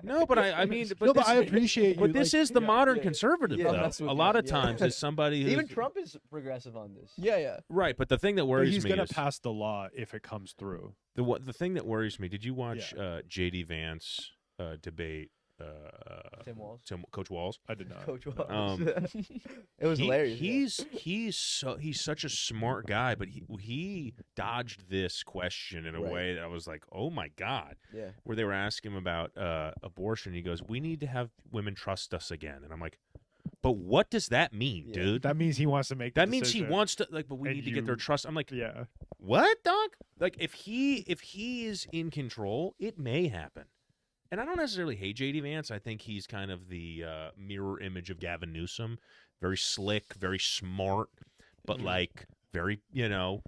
No, but I mean, but I appreciate you. But this like, is the modern conservative, Yeah, though. that's what A lot we- of times, as somebody who's Even Trump is progressive on this. Yeah. right. But the thing that but worries he's me gonna is pass the law if it comes through. the thing that worries me. Did you watch J.D. Vance debate? Tim Walz. Coach Walz. I did not. Coach Walz. Um, It was hilarious. He's such a smart guy, but he dodged this question in a Right. way that I was like, oh my God. Yeah. Where they were asking him about abortion. He goes, we need to have women trust us again. And I'm like, but what does that mean, Yeah. dude? That means he wants to make. That the means he decision. wants to, like, but we And need to get their you- trust. I'm like, Yeah. what, dog? Like, if he is in control, it may happen. And I don't necessarily hate J.D. Vance. I think he's kind of the mirror image of Gavin Newsom. Very slick, very smart, but like very, you know,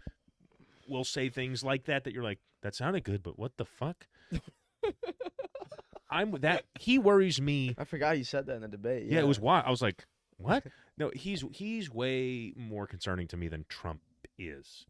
will say things like that you're like, that sounded good, but what the fuck? He worries me. I forgot he said that in the debate. Yeah, it was wild. I was like, what? No, he's way more concerning to me than Trump is.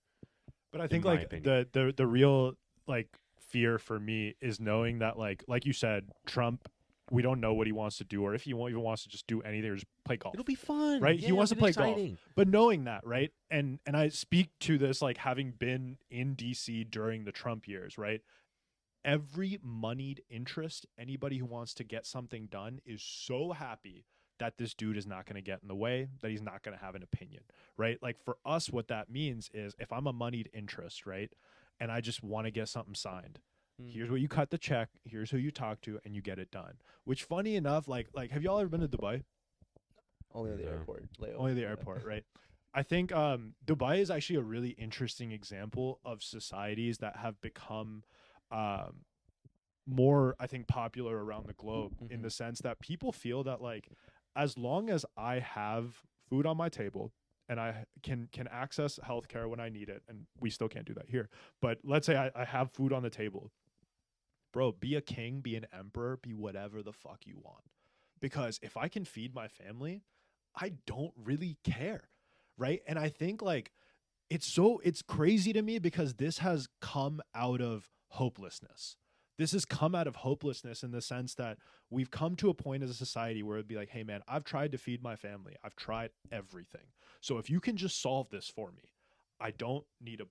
But I in think my like opinion. the real like fear for me is knowing that like you said, Trump, we don't know what he wants to do, or if he even wants to just do anything or just play golf. It'll be fun, right? He Yeah, wants to it'll be play golf. exciting. But knowing that, right? And I speak to this like having been in DC during the Trump years, right? Every moneyed interest, anybody who wants to get something done is so happy that this dude is not going to get in the way, that he's not going to have an opinion, right? Like for us, what that means is if I'm a moneyed interest, right? And I just want to get something signed. Here's what you cut the check. Here's who you talk to, and you get it done. Which, funny enough, like have y'all ever been to Dubai? Only at the No. airport. Layover. Only the airport, right? I think Dubai is actually a really interesting example of societies that have become more, I think, popular around the globe in the sense that people feel that like as long as I have food on my table and I can access healthcare when I need it, and we still can't do that here, but let's say I have food on the table, bro, be a king, be an emperor, be whatever the fuck you want. Because if I can feed my family, I don't really care, right? And I think like it's crazy to me because this has come out of hopelessness. This has come out of hopelessness in the sense that we've come to a point as a society where it'd be like, hey man, I've tried to feed my family. I've tried everything. So if you can just solve this for me, I don't need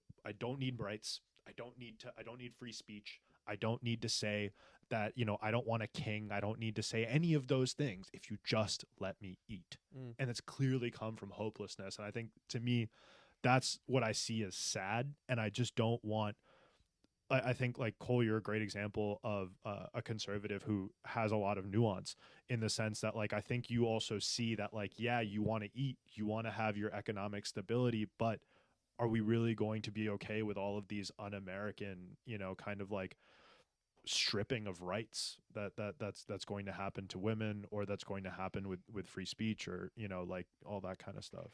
rights. I don't need free speech. I don't need to say that, you know, I don't want a king. I don't need to say any of those things if you just let me eat. And it's clearly come from hopelessness. And I think to me, that's what I see as sad. And I just don't want, I think like Cole, you're a great example of a conservative who has a lot of nuance in the sense that like, I think you also see that like, yeah, you want to eat, you want to have your economic stability, but are we really going to be okay with all of these un-American, you know, kind of like stripping of rights that's going to happen to women, or that's going to happen with free speech, or, you know, like all that kind of stuff.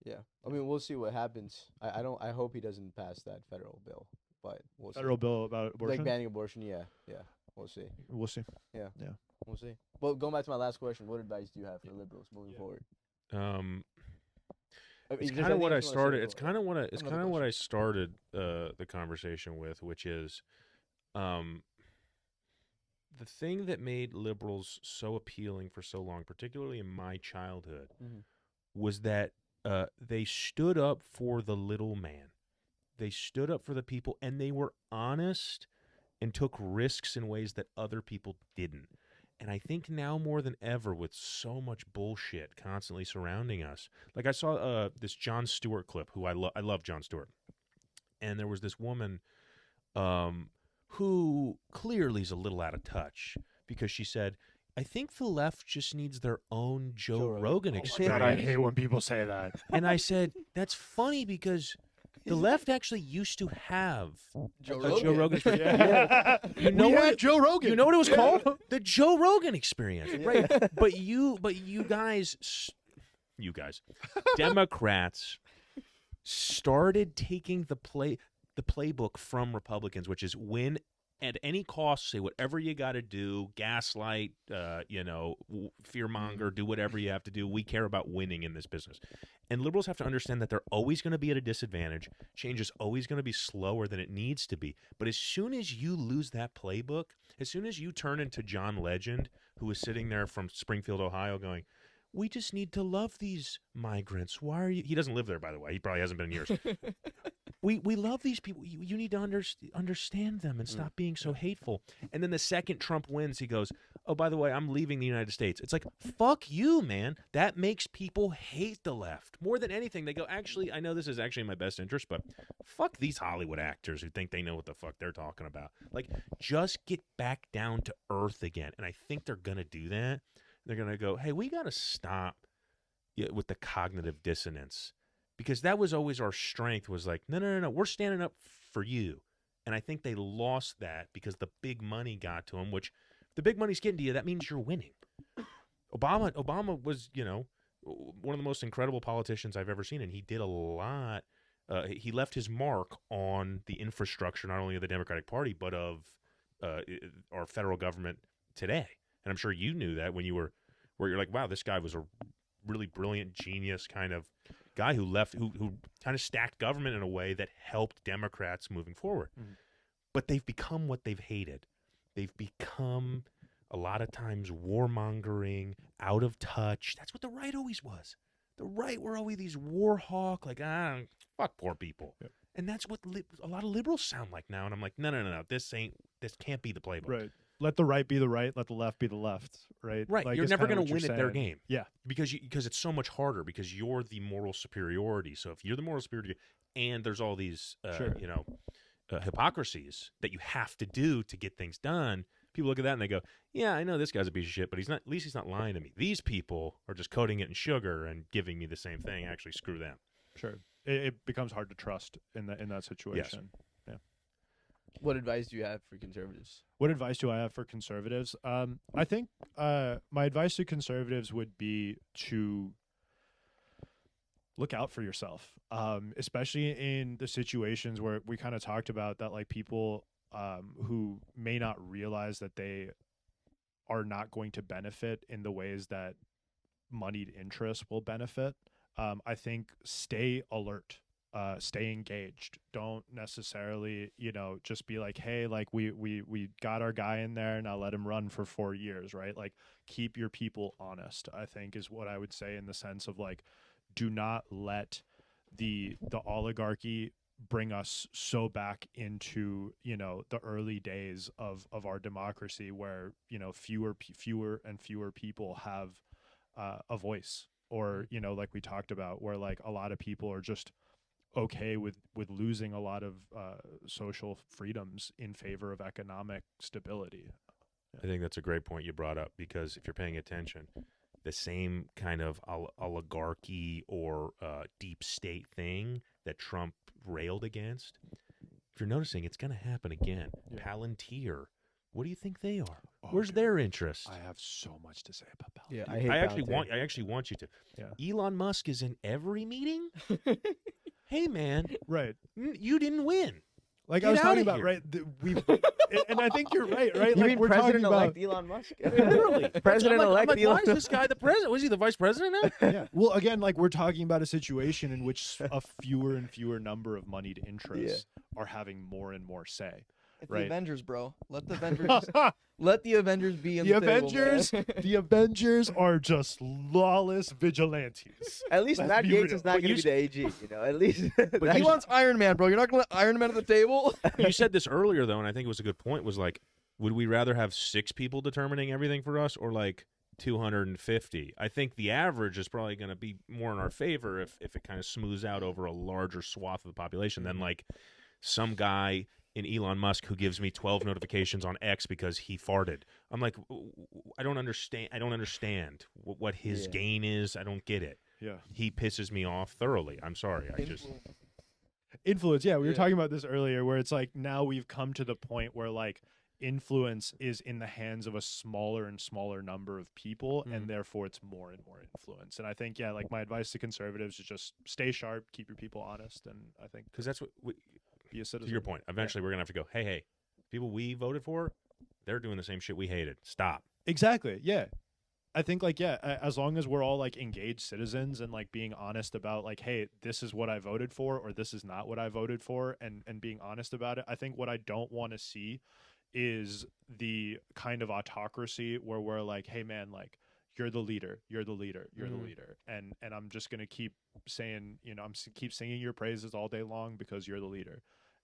Yeah, I mean, we'll see what happens. I hope he doesn't pass that federal bill, but we'll Federal see. bill about abortion. Like banning abortion. Yeah, we'll see. We'll see. We'll see. But going back to my last question, what advice do you have for liberals moving forward? It's Is there kind of anything what I else you wanna started. say It's before- kind of what it's Another kind of what I started the conversation with, which is, the thing that made liberals so appealing for so long, particularly in my childhood, Mhm. was that they stood up for the little man. They stood up for the people, and they were honest and took risks in ways that other people didn't. And I think now more than ever, with so much bullshit constantly surrounding us, like I saw this Jon Stewart clip, who I love Jon Stewart, and there was this woman who clearly is a little out of touch because she said, I think the left just needs their own Joe Rogan experience. God, I hate when people say that. And I said, that's funny because the left actually used to have Joe a Joe Rogan experience. Yeah. You know We what? had Joe Rogan. You know what it was called? The Joe Rogan experience. Right. But you guys, Democrats started taking the playbook from Republicans, which is win at any cost, say whatever you got to do, gaslight, fearmonger, do whatever you have to do. We care about winning in this business. And liberals have to understand that they're always going to be at a disadvantage. Change is always going to be slower than it needs to be. But as soon as you lose that playbook, as soon as you turn into John Legend, who is sitting there from Springfield, Ohio, going, we just need to love these migrants. Why are you? He doesn't live there, by the way. He probably hasn't been in years. We love these people. You need to understand them and stop being so hateful. And then the second Trump wins, he goes, oh, by the way, I'm leaving the United States. It's like, fuck you, man. That makes people hate the left. More than anything, they go, actually, I know this is actually in my best interest, but fuck these Hollywood actors who think they know what the fuck they're talking about. Like, just get back down to earth again. And I think they're going to do that. They're going to go, hey, we got to stop with the cognitive dissonance. Because that was always our strength, was like, no, we're standing up for you. And I think they lost that because the big money got to them, which if the big money's getting to you, that means you're winning. Obama was, one of the most incredible politicians I've ever seen, and he did a lot. He left his mark on the infrastructure, not only of the Democratic Party, but of our federal government today. And I'm sure you knew that when where you're like, wow, this guy was a really brilliant, genius kind of guy who kind of stacked government in a way that helped Democrats moving forward. Mm-hmm. But they've become what they've hated. They've become, a lot of times, warmongering, out of touch. That's what the right always was. The right were always these war hawk, like, fuck poor people. Yep. And that's what a lot of liberals sound like now. And I'm like, no, this can't be the playbook. Right. Let the right be the right, let the left be the left, right? Right. Like, you're never going to win at their saying. game. Yeah. Because it's so much harder because you're the moral superiority. So if you're the moral superiority and there's all these, hypocrisies that you have to do to get things done, people look at that and they go, yeah, I know this guy's a piece of shit, but at least he's not lying to me. These people are just coating it in sugar and giving me the same thing. Actually, screw them. Sure. It becomes hard to trust in that situation. Yes. Yeah. What advice do you have for conservatives? What advice do I have for conservatives? I think my advice to conservatives would be to look out for yourself, especially in the situations where we kind of talked about that, like people who may not realize that they are not going to benefit in the ways that moneyed interests will benefit. I think stay alert. Stay engaged. Don't necessarily, just be like, hey, like we got our guy in there, now let him run for 4 years, right? Like, keep your people honest, I think, is what I would say, in the sense of, like, do not let the oligarchy bring us so back into, the early days of our democracy where, fewer and fewer people have a voice, or, like we talked about, where, like, a lot of people are just okay with losing a lot of social freedoms in favor of economic stability. I think that's a great point you brought up, because if you're paying attention, the same kind of oligarchy or deep state thing that Trump railed against, if you're noticing, it's going to happen again. Yeah. Palantir, what do you think they are? Where's their interest? I have so much to say about Palantir. Yeah, I hate Palantir. I actually want you to. Yeah. Elon Musk is in every meeting. Hey, man. Right. You didn't win. Like Get I was talking outta about, here. right? And I think you're right, right? You like mean we're talking President-elect about Elon Musk? Literally. President-elect I'm like, Elon why is this guy the president? Was he the vice president now? Yeah. Well, again, like, we're talking about a situation in which a fewer and fewer number of moneyed interests are having more and more say. It's right? the Avengers, bro. Let the Avengers let the Avengers be in The the table, Avengers, man. the Avengers are just lawless vigilantes. At least Let's Matt be Gates real. is not But going to you be the AG. You know, at least. But he wants Iron Man, bro. You're not gonna let Iron Man at the table. You said this earlier though, and I think it was a good point. Was like, would we rather have 6 people determining everything for us, or like 250? I think the average is probably going to be more in our favor if it kind of smooths out over a larger swath of the population than like some guy in Elon Musk who gives me 12 notifications on X because he farted. I'm like, I don't understand. I don't understand what his gain is. I don't get it. Yeah. He pisses me off thoroughly. I'm sorry. I just Influence. Yeah, we were Yeah. talking about this earlier, where it's like now we've come to the point where like influence is in the hands of a smaller and smaller number of people, and therefore it's more and more influence. And I think, yeah, like my advice to conservatives is just stay sharp, keep your people honest, and I think because that's what be a to citizen. your point. Eventually, we're gonna have to go. Hey, people we voted for, they're doing the same shit we hated. Stop. Exactly. Yeah. I think like, yeah, as long as we're all like engaged citizens and like being honest about like, hey, this is what I voted for or this is not what I voted for, and being honest about it. I think what I don't want to see is the kind of autocracy where we're like, hey man, like you're the leader, you're the leader, you're the leader. And I'm just going to keep saying, you know, keep singing your praises all day long because you're the leader.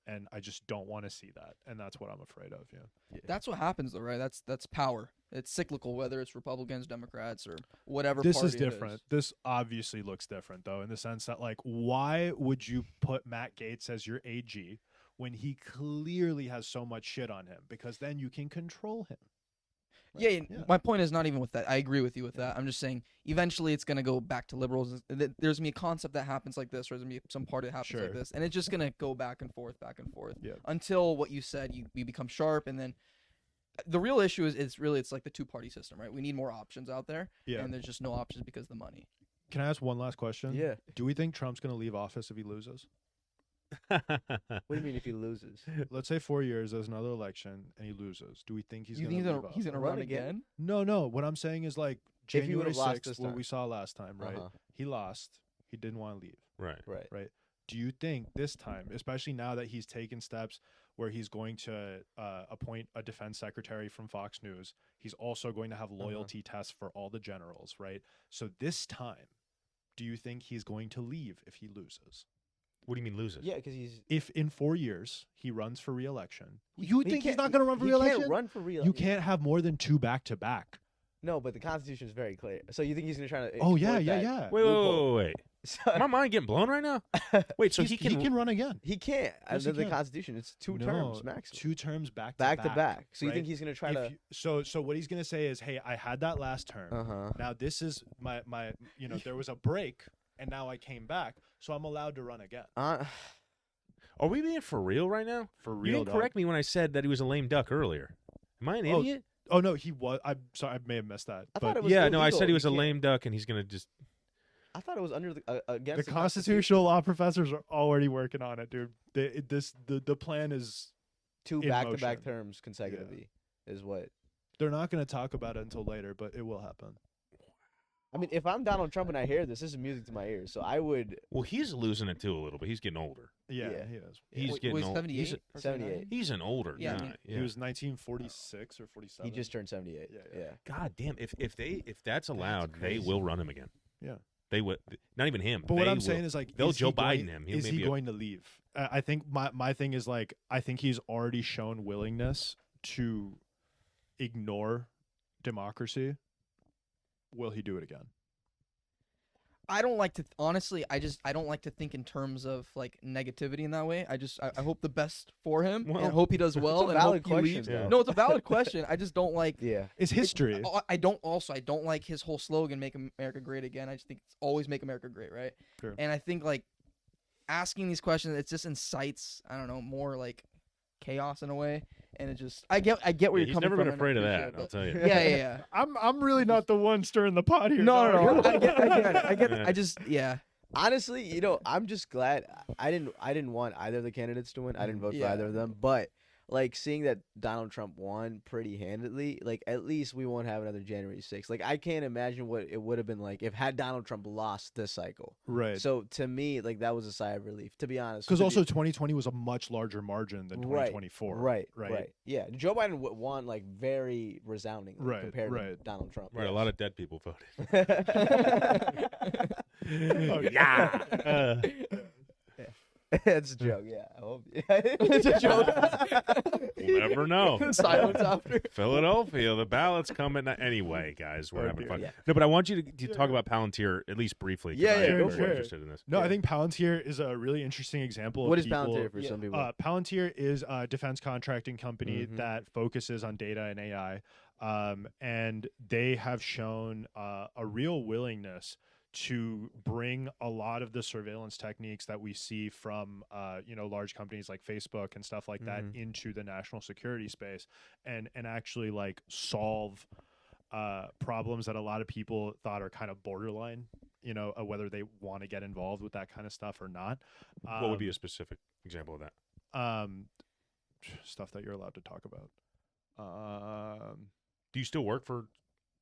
And I just don't want to see that. And that's what I'm afraid of. Yeah. That's what happens, though, right? That's power. It's cyclical, whether it's Republicans, Democrats, or whatever. This party is it different. This obviously looks different, though, in the sense that, like, why would you put Matt Gates as your AG when he clearly has so much shit on him? Because then you can control him. Yeah, Yeah. my point is not even with that. I agree with you with that. I'm just saying eventually it's going to go back to liberals. There's going to be a concept that happens like this, or there's going to be some party that happens Sure. like this. And it's just going to go back and forth Yeah. until what you said, you become sharp. And then the real issue is it's like the two-party system, right? We need more options out there. Yeah. And there's just no options because of the money. Can I ask one last question? Yeah. Do we think Trump's going to leave office if he loses? What do you mean if he loses? Let's say 4 years, there's another election, and he loses. Do we think he's You going think to leave he's going to Run run again? again? No. What I'm saying is like If he January would've lost 6th, this what time. we saw last time, right? Uh-huh. He lost. He didn't want to leave. Right. Right. Do you think this time, especially now that he's taken steps where he's going to appoint a defense secretary from Fox News, he's also going to have loyalty tests for all the generals, right? So this time, do you think he's going to leave if he loses? What do you mean loses? Yeah, because he's. If in 4 years he runs for re-election, he- you he think he's can't- not going to run for he re-election? Can't run for re-election. You can't have more than 2 back-to-back. No, but the Constitution is very clear. So you think he's going to try to? Oh, yeah. exploit that? Wait. So, My mind getting blown right now? Wait, so he can run again. he can't. Yes, he Under the can. Constitution, it's two No, terms maximum. 2 terms back Back to back. So you right? think he's going to try If to? so what he's going to say is, hey, I had that last term. Uh-huh. Now this is my there was a break and now I came back, so I'm allowed to run again. Are we being for real right now? For You real, didn't correct me when I said that he was a lame duck earlier. Am I an Oh, idiot? Oh no, he was. I'm sorry, I may have missed that. I But thought it was Yeah, no, I illegal. said he was You a can't- lame duck, and he's gonna just. I thought it was under the against the constitutional law professors are already working on it, dude. The plan is Two in back-to-back motion. terms consecutively is what. they're not going to talk about it until later, but it will happen. I mean, if I'm Donald Trump and I hear this is music to my ears. So I would. Well, he's losing it too a little bit. He's getting older. Yeah, Yeah. he is. He's Wait, getting was old. 78 He's, or 78. 79? he's an older Yeah, I guy. mean- yeah. He was 1946 or 47. He just turned 78. Yeah, Yeah. yeah. God damn! If that's allowed, they crazy. will run him again. Yeah. They would. Not even him. But what they I'm will. saying is like, they'll is he Joe going- Biden him. He'll Is he maybe going to leave? I think my thing is like, I think he's already shown willingness to ignore democracy. Will he do it again? I don't like to honestly. I don't like to think in terms of like negativity in that way. I hope the best for him Well, and hope he does well. a and valid hope he question, leaves. though. No, it's a valid question. I just don't like. Yeah. It's history. I don't like his whole slogan "Make America Great Again." I just think it's always "Make America Great," right? Sure. And I think like asking these questions, it just incites more like chaos in a way. And it just I get where Yeah, you're he's coming never from. been and I afraid of appreciate that. it, I'll but- tell you. Yeah. I'm really not the one stirring the pot here. No. dog. I get it. I get it. Yeah. I just Honestly, I'm just glad I didn't want either of the candidates to win. I didn't vote for Yeah. either of them, but like seeing that Donald Trump won pretty handedly, like at least we won't have another January 6th. Like I can't imagine what it would have been like if had Donald Trump lost this cycle. Right. So to me, like that was a sigh of relief, to be honest. Because also 2020 was a much larger margin than 2024. Right. Yeah, Joe Biden won like very resoundingly compared to Donald Trump. Right, a lot of dead people voted. Yeah. It's a joke, yeah. I hope it's a joke. We'll never know. Silence after. Philadelphia, the ballot's coming. Anyway, guys, we're having fun. Yeah. No, but I want you to talk about Palantir at least briefly. Yeah, I'm go very for it. interested in this. No, I think Palantir is a really interesting example. What of is Palantir for some people? Palantir is a defense contracting company that focuses on data and AI, and they have shown a real willingness to bring a lot of the surveillance techniques that we see from large companies like Facebook and stuff like that into the national security space and actually like solve problems that a lot of people thought are kind of borderline, whether they want to get involved with that kind of stuff or not. What would be a specific example of that? Stuff that you're allowed to talk about. Do you still work for?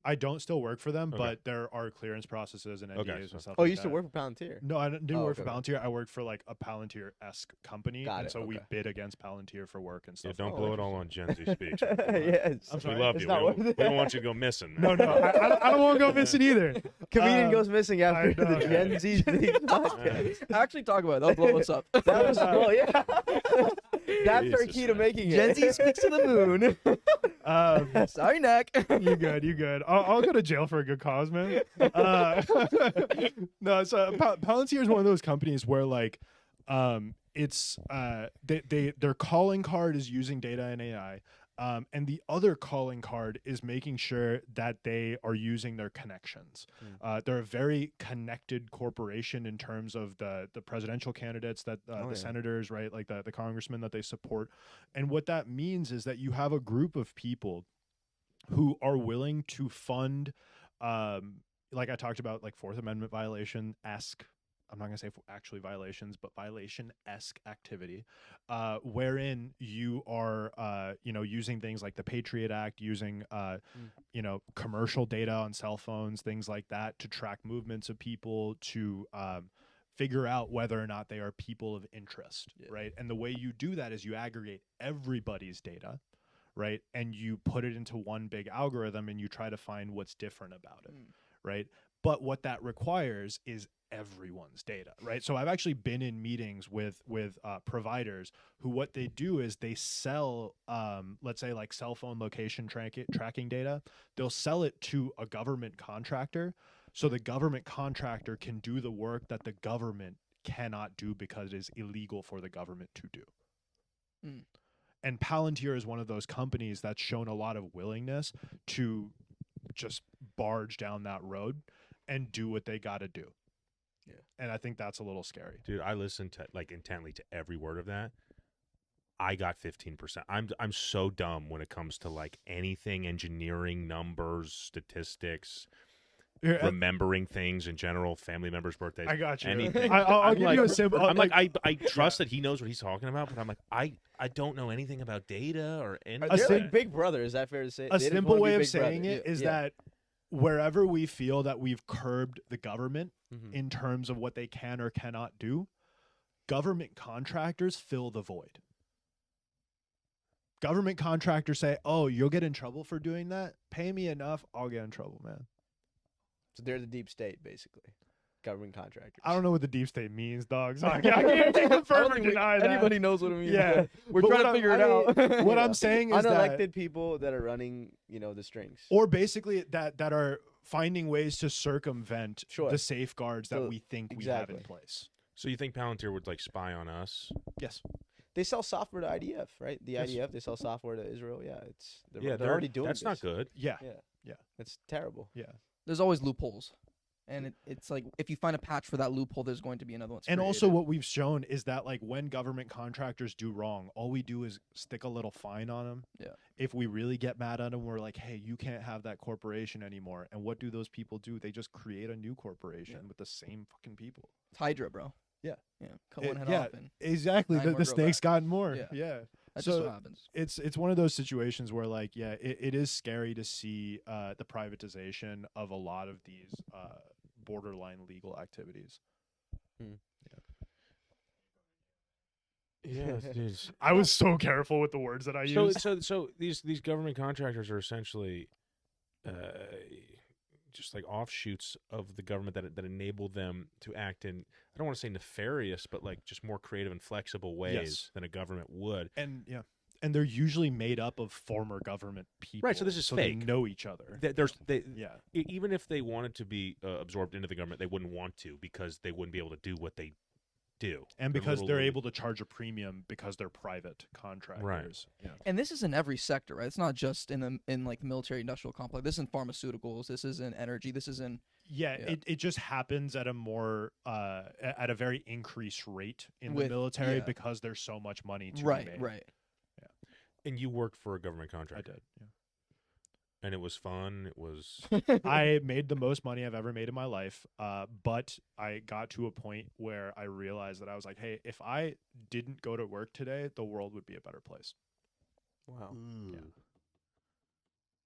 I don't still work for them, but there are clearance processes and NDAs and stuff. Oh, like you used to work for Palantir? No, I didn't work for Palantir. I worked for like a Palantir-esque company, we bid against Palantir for work and stuff. Yeah, don't blow it all on Gen Z speech. Yes, I'm sorry. We love you. We don't want you to go missing. No, I don't want to go missing either. Comedian goes missing after the Gen Z speech podcast. Actually, talk about it. That'll blow us up. That was cool, yeah. That's our key to making it. Gen Z speaks to the moon. Sorry, Nick. You good. I'll go to jail for a good cause, man. No, so Palantir is one of those companies where like, it's their calling card is using data and AI. And the other calling card is making sure that they are using their connections. They're a very connected corporation in terms of the presidential candidates that the senators, right, like the congressmen that they support. And what that means is that you have a group of people who are willing to fund, like I talked about, like Fourth Amendment violation-esque, I'm not going to say actually violations, but violation-esque activity, wherein you are, using things like the Patriot Act, using, commercial data on cell phones, things like that, to track movements of people, to figure out whether or not they are people of interest, right? And the way you do that is you aggregate everybody's data, right? And you put it into one big algorithm and you try to find what's different about it, right? But what that requires is everyone's data, right? So I've actually been in meetings with providers who what they do is they sell, let's say like cell phone location tracking data. They'll sell it to a government contractor, so the government contractor can do the work that the government cannot do because it is illegal for the government to do. And Palantir is one of those companies that's shown a lot of willingness to just barge down that road and do what they got to do. Yeah. And I think that's a little scary. Dude, I listened to like intently to every word of that. I got 15%. I'm so dumb when it comes to like anything engineering, numbers, statistics, remembering things in general, family members' birthdays. I got you. Anything. I'll give you a simple. I'm like I trust that he knows what he's talking about, but I'm like I don't know anything about data or anything. They're like Big Brother. Is that fair to say? A simple way of saying it is that wherever we feel that we've curbed the government in terms of what they can or cannot do, government contractors fill the void. Government contractors say, "Oh, you'll get in trouble for doing that. Pay me enough, I'll get in trouble, man." So they're the deep state, basically. Government contractors. I don't know what the deep state means, dog. So I can't confirm or deny that. Anybody knows what it means. Yeah. We're trying to figure it out. What I'm saying is unelected people that are running, the strings. Or basically that are finding ways to circumvent the safeguards that we think we have in place. So you think Palantir would like spy on us? Yes. They sell software to IDF, right? The IDF, they sell software to Israel. Yeah, they're already doing that's this. Not good. Yeah. It's terrible. Yeah. There's always loopholes. And it's like if you find a patch for that loophole, there's going to be another one. And also what we've shown is that like when government contractors do wrong, all we do is stick a little fine on them. Yeah. If we really get mad at them, we're like, hey, you can't have that corporation anymore. And what do those people do? They just create a new corporation with the same fucking people. It's Hydra, bro. Yeah. Yeah. Cut one head off. And exactly. The snake's gotten more. Yeah. That's So just what happens. it's one of those situations where like it is scary to see the privatization of a lot of these borderline legal activities. Yeah, it is. I was so careful with the words that I used. So these government contractors are essentially just like offshoots of the government that enable them to act in, I don't want to say nefarious, but like just more creative and flexible ways Yes. than a government would. And they're usually made up of former government people. Right, so this is so fake. They know each other. Yeah. Even if they wanted to be absorbed into the government, they wouldn't want to because they wouldn't be able to do what they do. And because they're able to charge a premium because they're private contractors. Right. Yeah. And this is in every sector, right? It's not just in like the military industrial complex. This is in pharmaceuticals. This is in energy. This is in It just happens at a more at a very increased rate in the With- military yeah. because there's so much money to be made. right. And you worked for a government I contractor. did. Yeah. And it was fun. It was I made the most money I've ever made in my life, but I got to a point where I realized that I was like, hey, if I didn't go to work today, the world would be a better place. Wow. Yeah.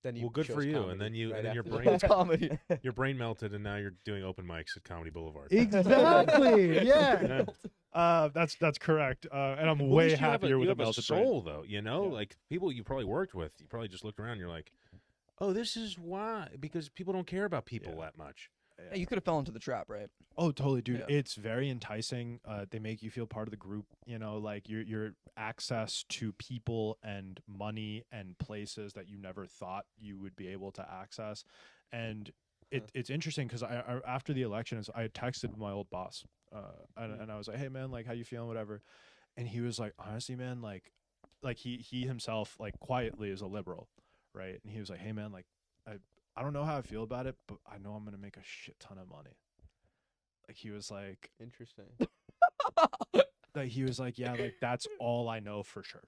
Then you well, good for chose you. comedy And then you right and then your after brain that. Comedy. your brain melted, and now you're doing open mics at Comedy Boulevard. Exactly. Yeah. That's correct. And I'm Well, at way least you have happier a, with you the have a melted brain. soul, though. You know, Yeah. like people you probably worked with, you probably just looked around. And you're like, oh, this is why, because people don't care about people Yeah. that much. Yeah, you could have fell into the trap, right? Oh, totally, dude. Yeah. It's very enticing. They make you feel part of the group. You know, like your access to people and money and places that you never thought you would be able to access. And it's interesting because I after the elections, I texted my old boss, and I was like, "Hey, man, like, how you feeling? Whatever." And he was like, "Honestly, man, like he himself, like, quietly is a liberal, right?" And he was like, "Hey, man, like, I don't know how I feel about it, but I know I'm gonna make a shit ton of money." Like he was like, Interesting. he was like, yeah, like that's all I know for sure.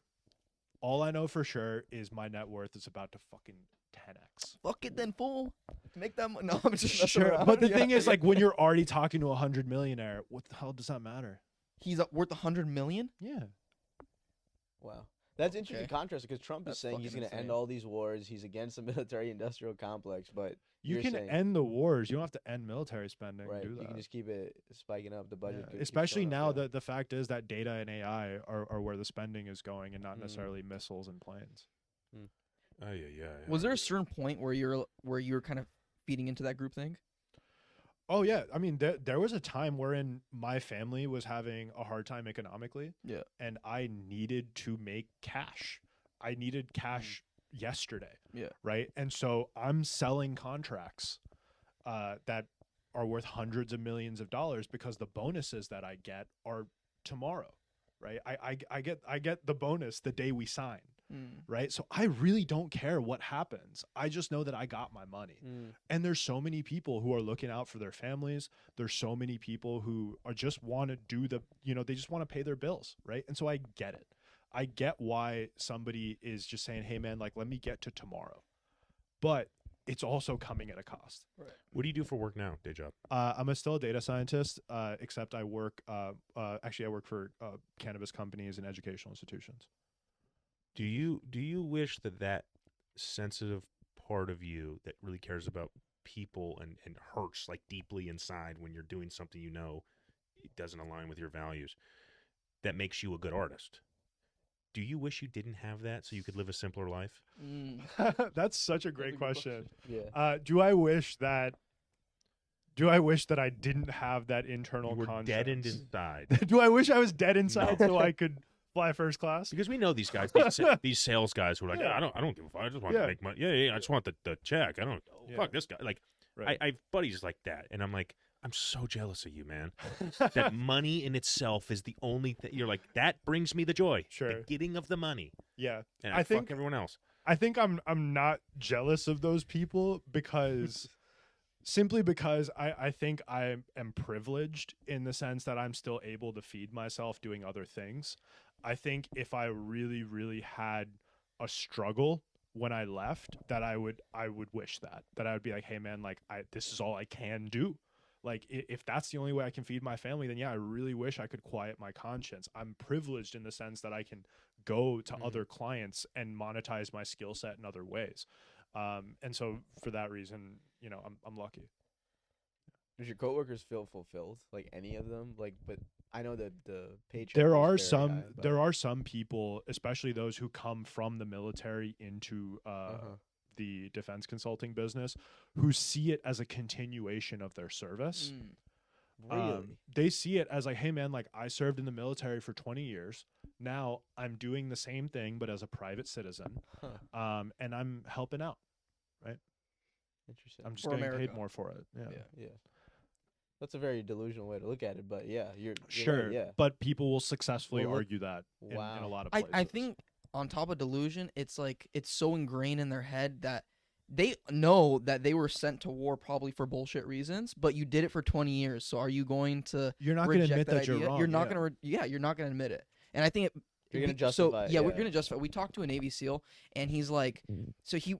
All I know for sure is my net worth is about to fucking 10x. Fuck it then, fool. Make that money. No, I'm just messing Sure, around. but the Yeah. thing is, like, when you're already talking to a 100 millionaire, what the hell does that matter? He's worth 100 million. Yeah, Wow. That's interesting Okay. contrast because Trump That's is saying he's fucking going to end insane. all these wars. He's against the military-industrial complex, but you You're can saying- end the wars. You don't have to end military spending. right, To do you that. can just keep it spiking up. The budget, Yeah. keeps Especially going up, now yeah. that the fact is that data and AI are where the spending is going, and not Mm. necessarily missiles and planes. Oh yeah. Was there a certain point where you're kind of feeding into that group thing? Oh yeah, I mean there was a time wherein my family was having a hard time economically. Yeah. And I needed to make cash. I needed cash yesterday. Yeah. Right. And so I'm selling contracts that are worth hundreds of millions of dollars because the bonuses that I get are tomorrow. Right. I get the bonus the day we sign. Right. So I really don't care what happens. I just know that I got my money. And there's so many people who are looking out for their families. There's so many people who are just want to do they just want to pay their bills, right? And so I get it. I get why somebody is just saying, "Hey man, like let me get to tomorrow." But it's also coming at a cost. What do you do for work now, day job? I'm still a data scientist, except I work actually I work for cannabis companies and educational institutions. Do you wish that sensitive part of you that really cares about people and hurts like deeply inside when you're doing something you know it doesn't align with your values, that makes you a good artist? Do you wish you didn't have that so you could live a simpler life? That's such a That's a great good question. Yeah. Do I wish that I didn't have that internal You were conscience? deadened inside. Do I wish I was dead inside No. so I could fly first class? Because we know these guys, these sales guys who are like, Yeah. I don't give a fuck. I just want Yeah. to make money. Yeah. I just want the check. I don't. Yeah. Fuck this guy. Like, Right. I have buddies like that, and I'm like, I'm so jealous of you, man. That money in itself is the only thing. You're like, that brings me the joy. Sure. The getting of the money. Yeah. And I think fuck everyone else. I think I'm not jealous of those people because simply because I think I am privileged in the sense that I'm still able to feed myself doing other things. I think if I really, really had a struggle when I left, that I would wish that I would be like, hey man, like this is all I can do. Like if that's the only way I can feed my family, then yeah, I really wish I could quiet my conscience. I'm privileged in the sense that I can go to Mhm. other clients and monetize my skill set in other ways. And so for that reason, you know, I'm lucky. Does your coworkers feel fulfilled? Like any of them? Like, but I know that the paycheck. There is are very some high, but- there are some people, especially those who come from the military into Uh-huh. the defense consulting business, who see it as a continuation of their service. Really? They see it as like, hey man, like I served in the military for 20 years. Now I'm doing the same thing, but as a private citizen. Huh. And I'm helping out. Interesting. I'm just For getting America. paid more for it. Yeah. Yeah. That's a very delusional way to look at it, but yeah, you're Sure. right, yeah. But people will successful Well, look- argue that in a Wow. lot of I places. think on top of delusion, it's like it's so ingrained in their head that they know that they were sent to war probably for bullshit reasons, but you did it for 20 years. So are you going to you're not going to reject admit that idea? you're wrong. You're not yeah. going to you're not going to admit it. And I think You're gonna we- justify it, So yeah, we're yeah. going to justify. We talked to a Navy SEAL, and he's like, so he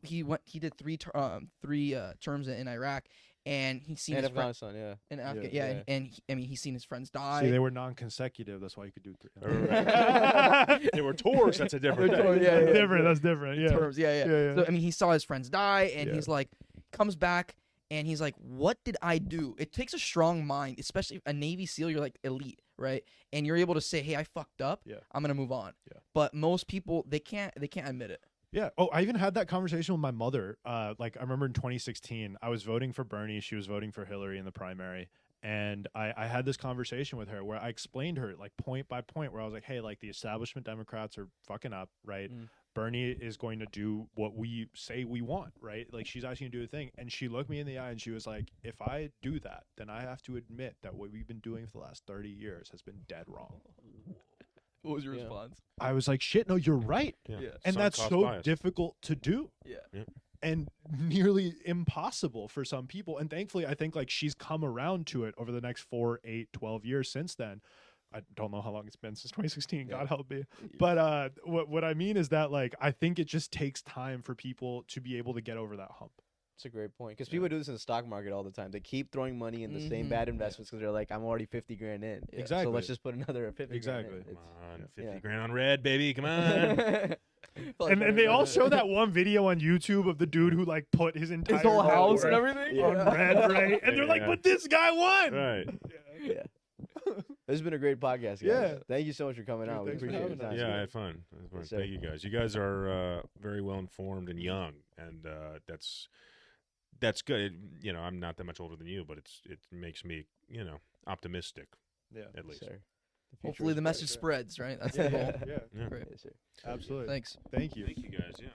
did three terms in Iraq, and he's seen And his friend Afghanistan, yeah. in Afghanistan. yeah. Yeah, and I mean he's seen his friends die. See, they were non-consecutive. That's why you could do 3. Right. They were tours. That's a different They're thing. tours, yeah, yeah. Different. That's different. Yeah. terms. Yeah. Yeah. So I mean, he saw his friends die, and Yeah. he's like, comes back, and he's like, "What did I do?" It takes a strong mind, especially a Navy SEAL. You're like elite, right? And you're able to say, "Hey, I fucked up. Yeah. I'm gonna move on." Yeah. But most people, they can't admit it. Yeah. Oh, I even had that conversation with my mother. Like I remember in 2016, I was voting for Bernie. She was voting for Hillary in the primary. And I had this conversation with her where I explained her like point by point where I was like, hey, like the establishment Democrats are fucking up, right? Mm. Bernie is going to do what we say we want, right? Like she's asking you to do a thing. And she looked me in the eye and she was like, if I do that, then I have to admit that what we've been doing for the last 30 years has been dead wrong. What was your Yeah. response? I was like, shit, no, you're right. Yeah. Yeah. And Sunk that's cost so bias. difficult to do. Yeah. And nearly impossible for some people. And thankfully, I think like she's come around to it over the next 4, 8, 12 years since then. I don't know how long it's been since 2016. Yeah. God help me. But what I mean is that like I think it just takes time for people to be able to get over that hump. That's a great point. Because Yeah. people do this in the stock market all the time. They keep throwing money in the same Mhm. bad investments because they're like, I'm already 50 grand in. Yeah. Exactly. So let's just put another 50 Exactly. grand in. Come on, It's- 50 yeah. grand on red, baby. Come on. And they all show that one video on YouTube of the dude who like put his entire his whole net house and worth everything. Yeah. on red, right? And they're like, Yeah. but this guy won. Right. Yeah. This has been a great podcast, guys. Yeah. Thank you so much for coming Dude, out. We thanks for appreciate having your us. time. Yeah, I had fun. I had fun. Yes, sir. Thank you guys. You guys are very well informed and young, and that's good. You know, I'm not that much older than you, but it makes me, you know, optimistic Yeah. at least. Sir. Hopefully the message spreads, right? That's the goal. Yeah. Yeah. Great. Yes, sir. Absolutely. Thanks. Thank you. Thank you guys. Yeah.